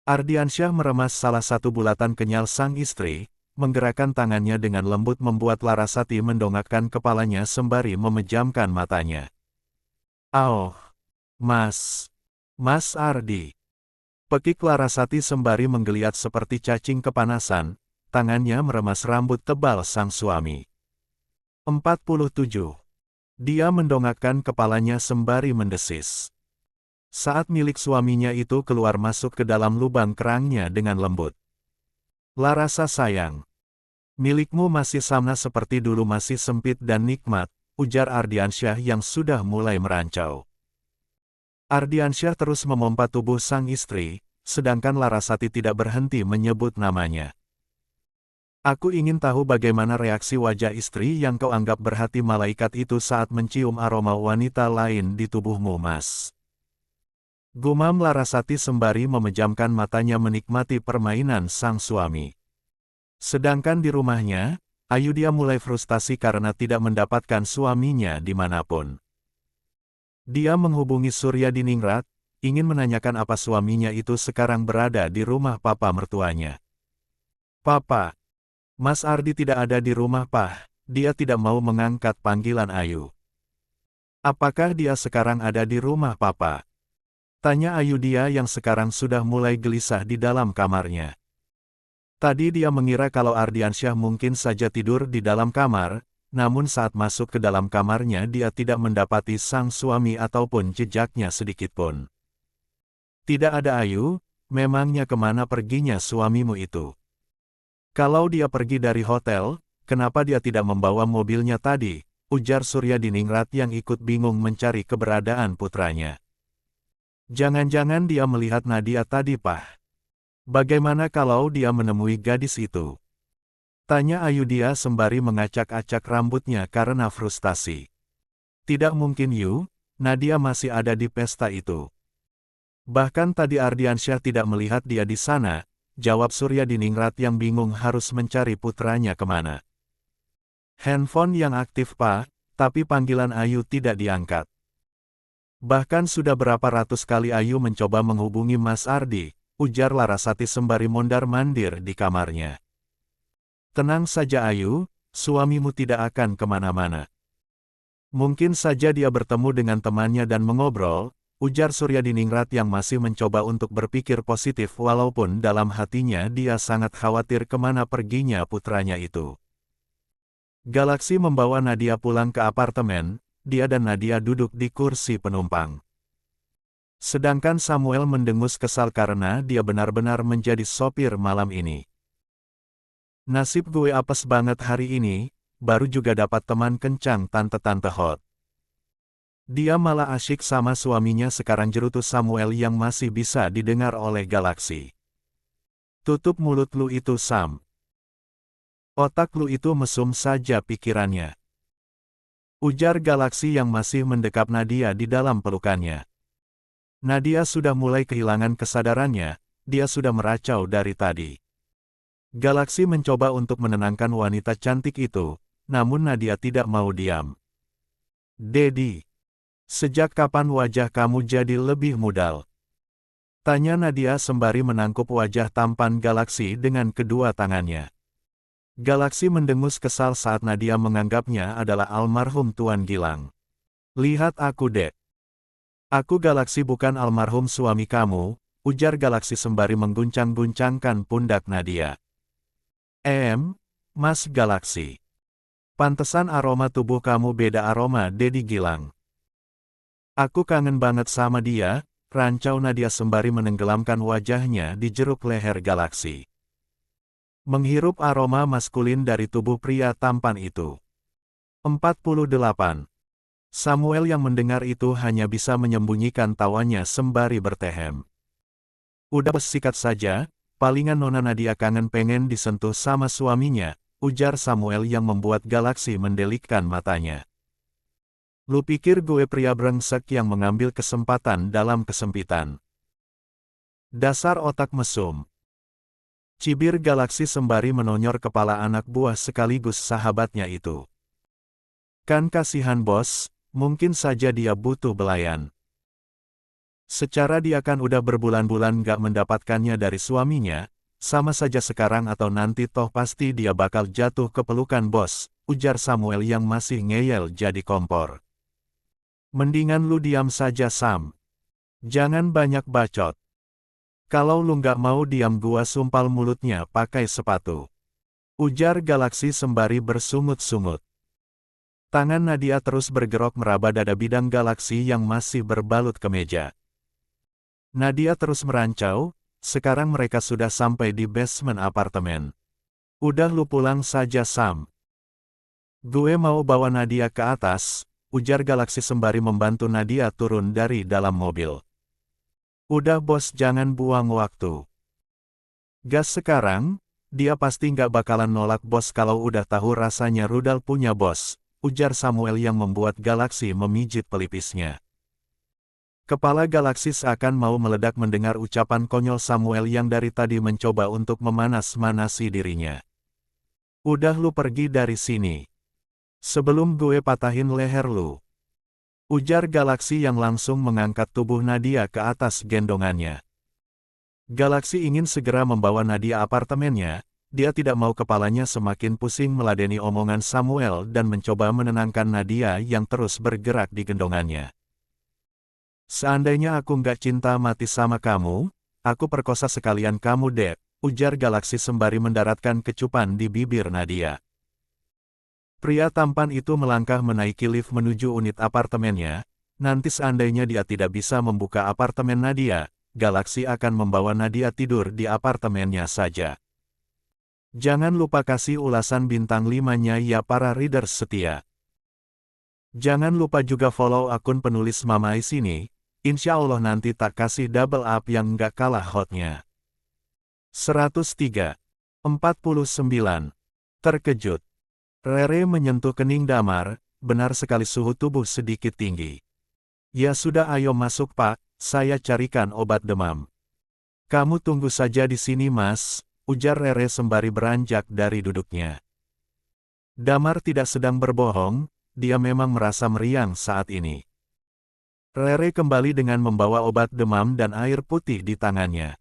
Ardiansyah meremas salah satu bulatan kenyal sang istri, menggerakkan tangannya dengan lembut membuat Larasati mendongakkan kepalanya sembari memejamkan matanya. "Oh, Mas Ardi." Pekik Larasati sembari menggeliat seperti cacing kepanasan, tangannya meremas rambut tebal sang suami. 47. Dia mendongakkan kepalanya sembari mendesis. Saat milik suaminya itu keluar masuk ke dalam lubang kerangnya dengan lembut. "Larasa sayang. Milikmu masih sama seperti dulu masih sempit dan nikmat," ujar Ardiansyah yang sudah mulai merancau. Ardiansyah terus memompa tubuh sang istri, sedangkan Larasati tidak berhenti menyebut namanya. "Aku ingin tahu bagaimana reaksi wajah istri yang kau anggap berhati malaikat itu saat mencium aroma wanita lain di tubuhmu Mas." Gumam Larasati sembari memejamkan matanya menikmati permainan sang suami. Sedangkan di rumahnya, Ayudhya mulai frustasi karena tidak mendapatkan suaminya dimanapun. Dia menghubungi Surya Diningrat, ingin menanyakan apa suaminya itu sekarang berada di rumah papa mertuanya. "Papa, Mas Ardi tidak ada di rumah Pak," dia tidak mau mengangkat panggilan Ayu. "Apakah dia sekarang ada di rumah papa?" Tanya Ayudhya yang sekarang sudah mulai gelisah di dalam kamarnya. Tadi dia mengira kalau Ardiansyah mungkin saja tidur di dalam kamar, namun saat masuk ke dalam kamarnya dia tidak mendapati sang suami ataupun jejaknya sedikitpun. "Tidak ada Ayu, memangnya kemana perginya suamimu itu? Kalau dia pergi dari hotel, kenapa dia tidak membawa mobilnya tadi?" ujar Surya Diningrat yang ikut bingung mencari keberadaan putranya. "Jangan-jangan dia melihat Nadia tadi Pak. Bagaimana kalau dia menemui gadis itu?" Tanya Ayudhya sembari mengacak-acak rambutnya karena frustasi. "Tidak mungkin Yu, Nadia masih ada di pesta itu. Bahkan tadi Ardiansyah tidak melihat dia di sana," jawab Surya Diningrat yang bingung harus mencari putranya kemana. "Handphone yang aktif Pak, tapi panggilan Ayu tidak diangkat. Bahkan sudah berapa ratus kali Ayu mencoba menghubungi Mas Ardi," ujar Larasati sembari mondar-mandir di kamarnya. Tenang saja Ayu, suamimu tidak akan kemana-mana. Mungkin saja dia bertemu dengan temannya dan mengobrol, ujar Suryadiningrat yang masih mencoba untuk berpikir positif walaupun dalam hatinya dia sangat khawatir kemana perginya putranya itu. Galaksi membawa Nadia pulang ke apartemen, dia dan Nadia duduk di kursi penumpang. Sedangkan Samuel mendengus kesal karena dia benar-benar menjadi sopir malam ini. Nasib gue apes banget hari ini, baru juga dapat teman kencang tante-tante hot. Dia malah asyik sama suaminya sekarang, jerutus Samuel yang masih bisa didengar oleh Galaksi. Tutup mulut lu itu Sam. Otak lu itu mesum saja pikirannya. Ujar Galaksi yang masih mendekap Nadia di dalam pelukannya. Nadia sudah mulai kehilangan kesadarannya, dia sudah meracau dari tadi. Galaksi mencoba untuk menenangkan wanita cantik itu, namun Nadia tidak mau diam. Dedi, sejak kapan wajah kamu jadi lebih mudal? Tanya Nadia sembari menangkup wajah tampan Galaksi dengan kedua tangannya. Galaksi mendengus kesal saat Nadia menganggapnya adalah almarhum Tuan Gilang. Lihat aku Dek. Aku Galaksi bukan almarhum suami kamu, ujar Galaksi sembari mengguncang-guncangkan pundak Nadia. Mas Galaksi. Pantesan aroma tubuh kamu beda aroma Dedi Gilang. Aku kangen banget sama dia, rancau Nadia sembari menenggelamkan wajahnya di jeruk leher Galaksi. Menghirup aroma maskulin dari tubuh pria tampan itu. 48. Samuel yang mendengar itu hanya bisa menyembunyikan tawanya sembari bertehem. Udah sikat saja, palingan Nona Nadia kangen pengen disentuh sama suaminya, ujar Samuel yang membuat Galaksi mendelikkan matanya. Lu pikir gue pria brengsek yang mengambil kesempatan dalam kesempitan? Dasar otak mesum. Cibir Galaksi sembari menonyor kepala anak buah sekaligus sahabatnya itu. Kan kasihan bos, mungkin saja dia butuh belayan. Secara dia kan udah berbulan-bulan gak mendapatkannya dari suaminya, sama saja sekarang atau nanti toh pasti dia bakal jatuh ke pelukan bos, ujar Samuel yang masih ngeyel jadi kompor. Mendingan lu diam saja Sam. Jangan banyak bacot. Kalau lu nggak mau diam gua sumpal mulutnya pakai sepatu. Ujar Galaksi sembari bersungut-sungut. Tangan Nadia terus bergerok meraba dada bidang Galaksi yang masih berbalut kemeja. Nadia terus merancau, sekarang mereka sudah sampai di basement apartemen. Udah lu pulang saja Sam. Gue mau bawa Nadia ke atas, ujar Galaksi sembari membantu Nadia turun dari dalam mobil. Udah bos jangan buang waktu. Gas sekarang, dia pasti nggak bakalan nolak bos kalau udah tahu rasanya rudal punya bos, ujar Samuel yang membuat Galaksi memijit pelipisnya. Kepala Galaksi seakan mau meledak mendengar ucapan konyol Samuel yang dari tadi mencoba untuk memanas-manasi dirinya. Udah lu pergi dari sini. Sebelum gue patahin leher lu. Ujar Galaksi yang langsung mengangkat tubuh Nadia ke atas gendongannya. Galaksi ingin segera membawa Nadia apartemennya, dia tidak mau kepalanya semakin pusing meladeni omongan Samuel dan mencoba menenangkan Nadia yang terus bergerak di gendongannya. Seandainya aku nggak cinta mati sama kamu, aku perkosa sekalian kamu Dek, ujar Galaksi sembari mendaratkan kecupan di bibir Nadia. Pria tampan itu melangkah menaiki lift menuju unit apartemennya, nanti seandainya dia tidak bisa membuka apartemen Nadia, Galaksi akan membawa Nadia tidur di apartemennya saja. Jangan lupa kasih ulasan bintang 5-nya ya para readers setia. Jangan lupa juga follow akun penulis Mamai sini. Insya Allah nanti tak kasih double up yang nggak kalah hotnya. 103. 49. Terkejut. Rere menyentuh kening Damar, benar sekali suhu tubuh sedikit tinggi. Ya sudah ayo masuk pak, saya carikan obat demam. Kamu tunggu saja di sini mas, ujar Rere sembari beranjak dari duduknya. Damar tidak sedang berbohong, dia memang merasa meriang saat ini. Rere kembali dengan membawa obat demam dan air putih di tangannya.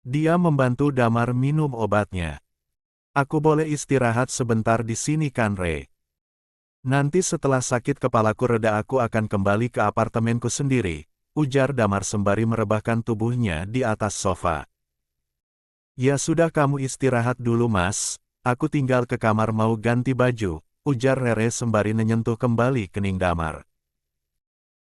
Dia membantu Damar minum obatnya. Aku boleh istirahat sebentar di sini kan, Re? Nanti setelah sakit kepalaku reda aku akan kembali ke apartemenku sendiri, ujar Damar sembari merebahkan tubuhnya di atas sofa. Ya sudah kamu istirahat dulu mas, aku tinggal ke kamar mau ganti baju, ujar Rere sembari menyentuh kembali kening Damar.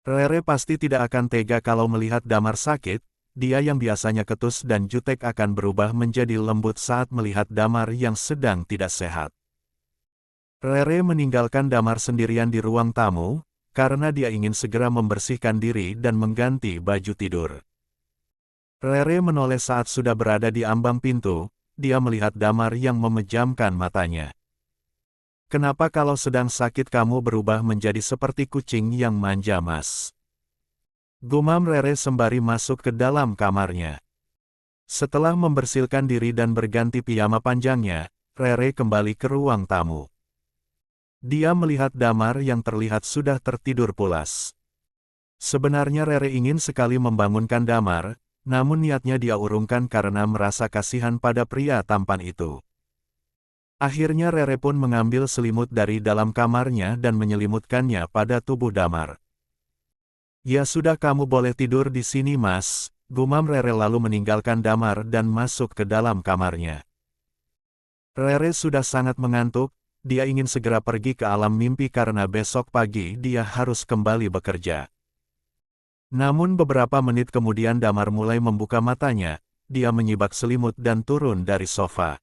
Rere pasti tidak akan tega kalau melihat Damar sakit, dia yang biasanya ketus dan jutek akan berubah menjadi lembut saat melihat Damar yang sedang tidak sehat. Rere meninggalkan Damar sendirian di ruang tamu, karena dia ingin segera membersihkan diri dan mengganti baju tidur. Rere menoleh saat sudah berada di ambang pintu, dia melihat Damar yang memejamkan matanya. Kenapa kalau sedang sakit kamu berubah menjadi seperti kucing yang manja mas? Gumam Rere sembari masuk ke dalam kamarnya. Setelah membersihkan diri dan berganti piyama panjangnya, Rere kembali ke ruang tamu. Dia melihat Damar yang terlihat sudah tertidur pulas. Sebenarnya Rere ingin sekali membangunkan Damar, namun niatnya dia urungkan karena merasa kasihan pada pria tampan itu. Akhirnya Rere pun mengambil selimut dari dalam kamarnya dan menyelimutkannya pada tubuh Damar. Ya sudah kamu boleh tidur di sini mas, gumam Rere lalu meninggalkan Damar dan masuk ke dalam kamarnya. Rere sudah sangat mengantuk. Dia ingin segera pergi ke alam mimpi karena besok pagi dia harus kembali bekerja. Namun beberapa menit kemudian Damar mulai membuka matanya, dia menyibak selimut dan turun dari sofa.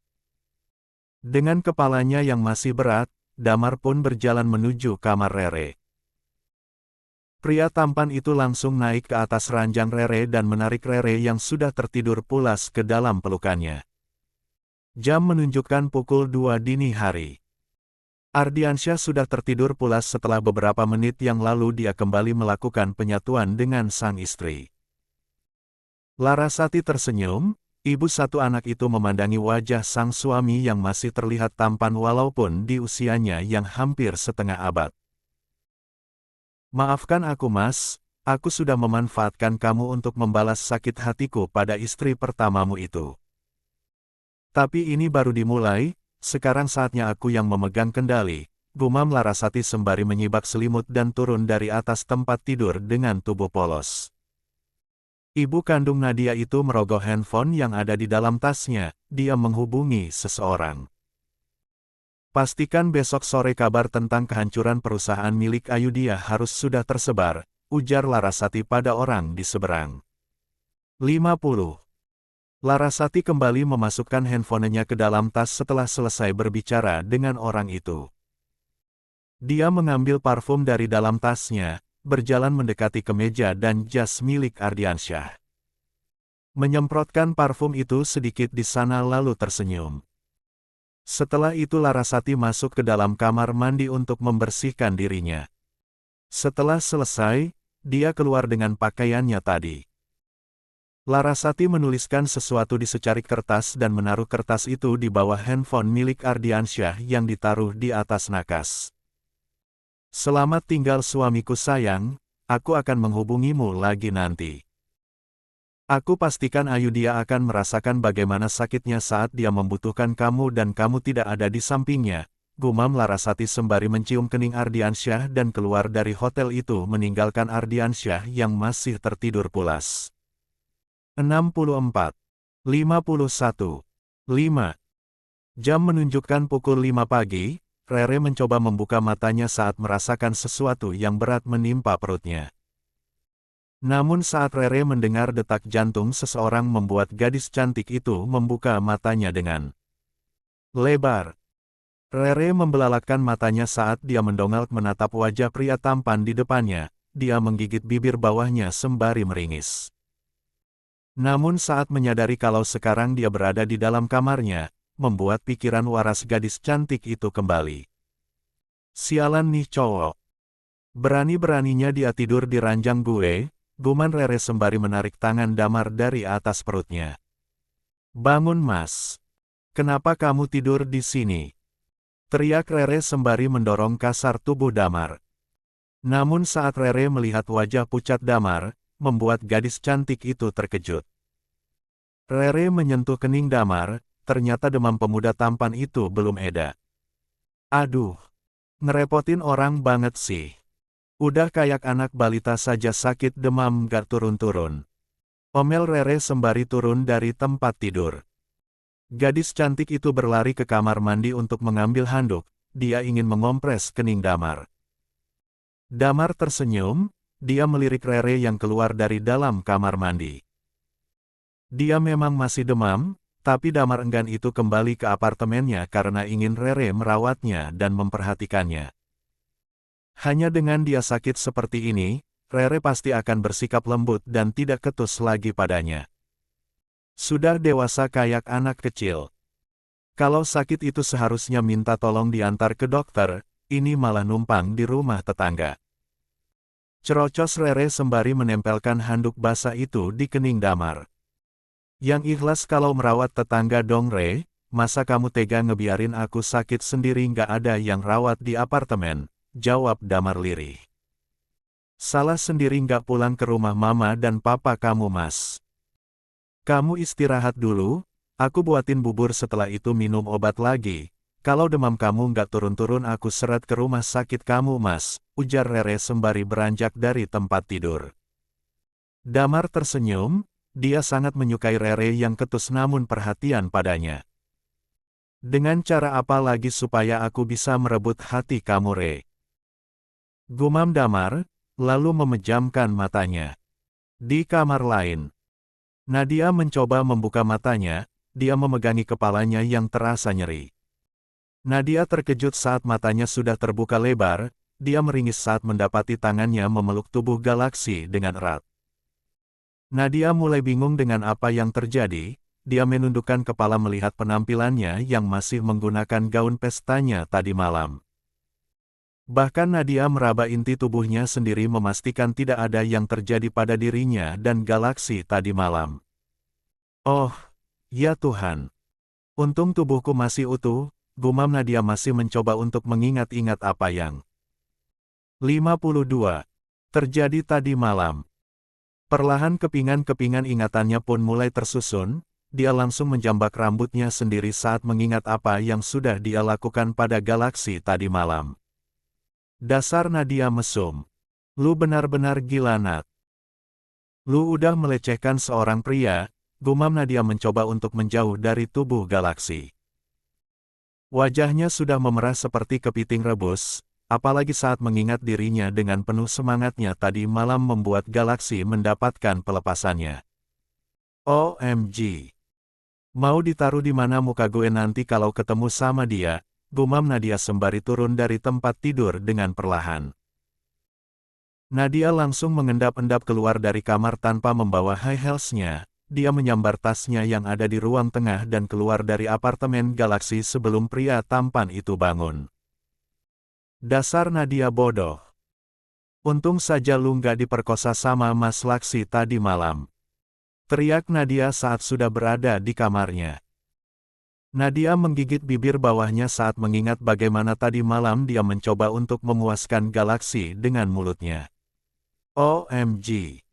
Dengan kepalanya yang masih berat, Damar pun berjalan menuju kamar Rere. Pria tampan itu langsung naik ke atas ranjang Rere dan menarik Rere yang sudah tertidur pulas ke dalam pelukannya. Jam menunjukkan pukul 2 dini hari. Ardiansyah sudah tertidur pulas setelah beberapa menit yang lalu dia kembali melakukan penyatuan dengan sang istri. Larasati tersenyum, ibu satu anak itu memandangi wajah sang suami yang masih terlihat tampan walaupun di usianya yang hampir setengah abad. Maafkan aku mas, aku sudah memanfaatkan kamu untuk membalas sakit hatiku pada istri pertamamu itu. Tapi ini baru dimulai. Sekarang saatnya aku yang memegang kendali, gumam Larasati sembari menyibak selimut dan turun dari atas tempat tidur dengan tubuh polos. Ibu kandung Nadia itu merogoh handphone yang ada di dalam tasnya, dia menghubungi seseorang. Pastikan besok sore kabar tentang kehancuran perusahaan milik Ayudhya harus sudah tersebar, ujar Larasati pada orang di seberang. 50. Larasati kembali memasukkan handphonenya ke dalam tas setelah selesai berbicara dengan orang itu. Dia mengambil parfum dari dalam tasnya, berjalan mendekati kemeja dan jas milik Ardiansyah. Menyemprotkan parfum itu sedikit di sana lalu tersenyum. Setelah itu Larasati masuk ke dalam kamar mandi untuk membersihkan dirinya. Setelah selesai, dia keluar dengan pakaiannya tadi. Larasati menuliskan sesuatu di secarik kertas dan menaruh kertas itu di bawah handphone milik Ardiansyah yang ditaruh di atas nakas. Selamat tinggal suamiku sayang, aku akan menghubungimu lagi nanti. Aku pastikan Ayudhya akan merasakan bagaimana sakitnya saat dia membutuhkan kamu dan kamu tidak ada di sampingnya, gumam Larasati sembari mencium kening Ardiansyah dan keluar dari hotel itu meninggalkan Ardiansyah yang masih tertidur pulas. 64. 51. 5. Jam menunjukkan pukul 5 pagi, Rere mencoba membuka matanya saat merasakan sesuatu yang berat menimpa perutnya. Namun saat Rere mendengar detak jantung seseorang membuat gadis cantik itu membuka matanya dengan lebar. Rere membelalakkan matanya saat dia mendongak menatap wajah pria tampan di depannya, dia menggigit bibir bawahnya sembari meringis. Namun saat menyadari kalau sekarang dia berada di dalam kamarnya, membuat pikiran waras gadis cantik itu kembali. Sialan nih cowok. Berani-beraninya dia tidur di ranjang gue, guman Rere sembari menarik tangan Damar dari atas perutnya. Bangun mas. Kenapa kamu tidur di sini? Teriak Rere sembari mendorong kasar tubuh Damar. Namun saat Rere melihat wajah pucat Damar, membuat gadis cantik itu terkejut. Rere menyentuh kening Damar, ternyata demam pemuda tampan itu belum eda. Aduh, ngerepotin orang banget sih. Udah kayak anak balita saja sakit demam gak turun-turun. Omel Rere sembari turun dari tempat tidur. Gadis cantik itu berlari ke kamar mandi untuk mengambil handuk, dia ingin mengompres kening Damar. Damar tersenyum, dia melirik Rere yang keluar dari dalam kamar mandi. Dia memang masih demam, tapi Damar enggan itu kembali ke apartemennya karena ingin Rere merawatnya dan memperhatikannya. Hanya dengan dia sakit seperti ini, Rere pasti akan bersikap lembut dan tidak ketus lagi padanya. Sudah dewasa kayak anak kecil. Kalau sakit itu seharusnya minta tolong diantar ke dokter, ini malah numpang di rumah tetangga. Cerocos Rere sembari menempelkan handuk basah itu di kening Damar. Yang ikhlas kalau merawat tetangga dong Re, masa kamu tega ngebiarin aku sakit sendiri nggak ada yang rawat di apartemen, jawab Damar lirih. Salah sendiri nggak pulang ke rumah mama dan papa kamu mas. Kamu istirahat dulu, aku buatin bubur setelah itu minum obat lagi. Kalau demam kamu nggak turun-turun aku seret ke rumah sakit kamu mas, ujar Rere sembari beranjak dari tempat tidur. Damar tersenyum, dia sangat menyukai Rere yang ketus namun perhatian padanya. Dengan cara apa lagi supaya aku bisa merebut hati kamu Re? Gumam Damar, lalu memejamkan matanya. Di kamar lain, Nadia mencoba membuka matanya, dia memegangi kepalanya yang terasa nyeri. Nadia terkejut saat matanya sudah terbuka lebar, dia meringis saat mendapati tangannya memeluk tubuh Galaksi dengan erat. Nadia mulai bingung dengan apa yang terjadi, dia menundukkan kepala melihat penampilannya yang masih menggunakan gaun pestanya tadi malam. Bahkan Nadia meraba inti tubuhnya sendiri memastikan tidak ada yang terjadi pada dirinya dan Galaksi tadi malam. Oh, ya Tuhan. Untung tubuhku masih utuh, gumam Nadia masih mencoba untuk mengingat-ingat apa yang 52 terjadi tadi malam. Perlahan kepingan-kepingan ingatannya pun mulai tersusun, dia langsung menjambak rambutnya sendiri saat mengingat apa yang sudah dia lakukan pada Galaksi tadi malam. Dasar Nadia mesum. Lu benar-benar gila Nat. Lu udah melecehkan seorang pria, gumam Nadia mencoba untuk menjauh dari tubuh Galaksi. Wajahnya sudah memerah seperti kepiting rebus, apalagi saat mengingat dirinya dengan penuh semangatnya tadi malam membuat Galaksi mendapatkan pelepasannya. OMG. Mau ditaruh di mana muka gue nanti kalau ketemu sama dia, gumam Nadia sembari turun dari tempat tidur dengan perlahan. Nadia langsung mengendap-endap keluar dari kamar tanpa membawa high heels-nya. Dia menyambar tasnya yang ada di ruang tengah dan keluar dari apartemen Galaksi sebelum pria tampan itu bangun. Dasar Nadia bodoh. Untung saja lu nggak diperkosa sama Mas Laksi tadi malam. Teriak Nadia saat sudah berada di kamarnya. Nadia menggigit bibir bawahnya saat mengingat bagaimana tadi malam dia mencoba untuk memuaskan Galaksi dengan mulutnya. OMG.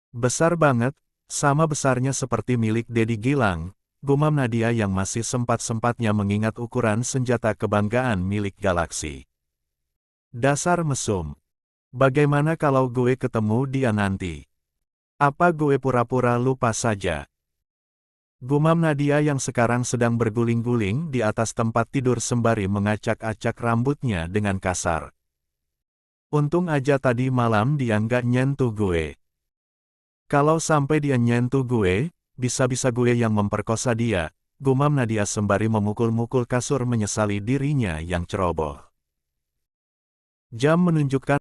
Besar banget, sama besarnya seperti milik Dedi Gilang, gumam Nadia yang masih sempat-sempatnya mengingat ukuran senjata kebanggaan milik Galaksi. Dasar mesum. Bagaimana kalau gue ketemu dia nanti? Apa gue pura-pura lupa saja? Gumam Nadia yang sekarang sedang berguling-guling di atas tempat tidur sembari mengacak-acak rambutnya dengan kasar. Untung aja tadi malam dia nggak nyentuh gue. Kalau sampai dia nyentuh gue, bisa-bisa gue yang memperkosa dia, gumam Nadia sembari memukul-mukul kasur menyesali dirinya yang ceroboh. Jam menunjukkan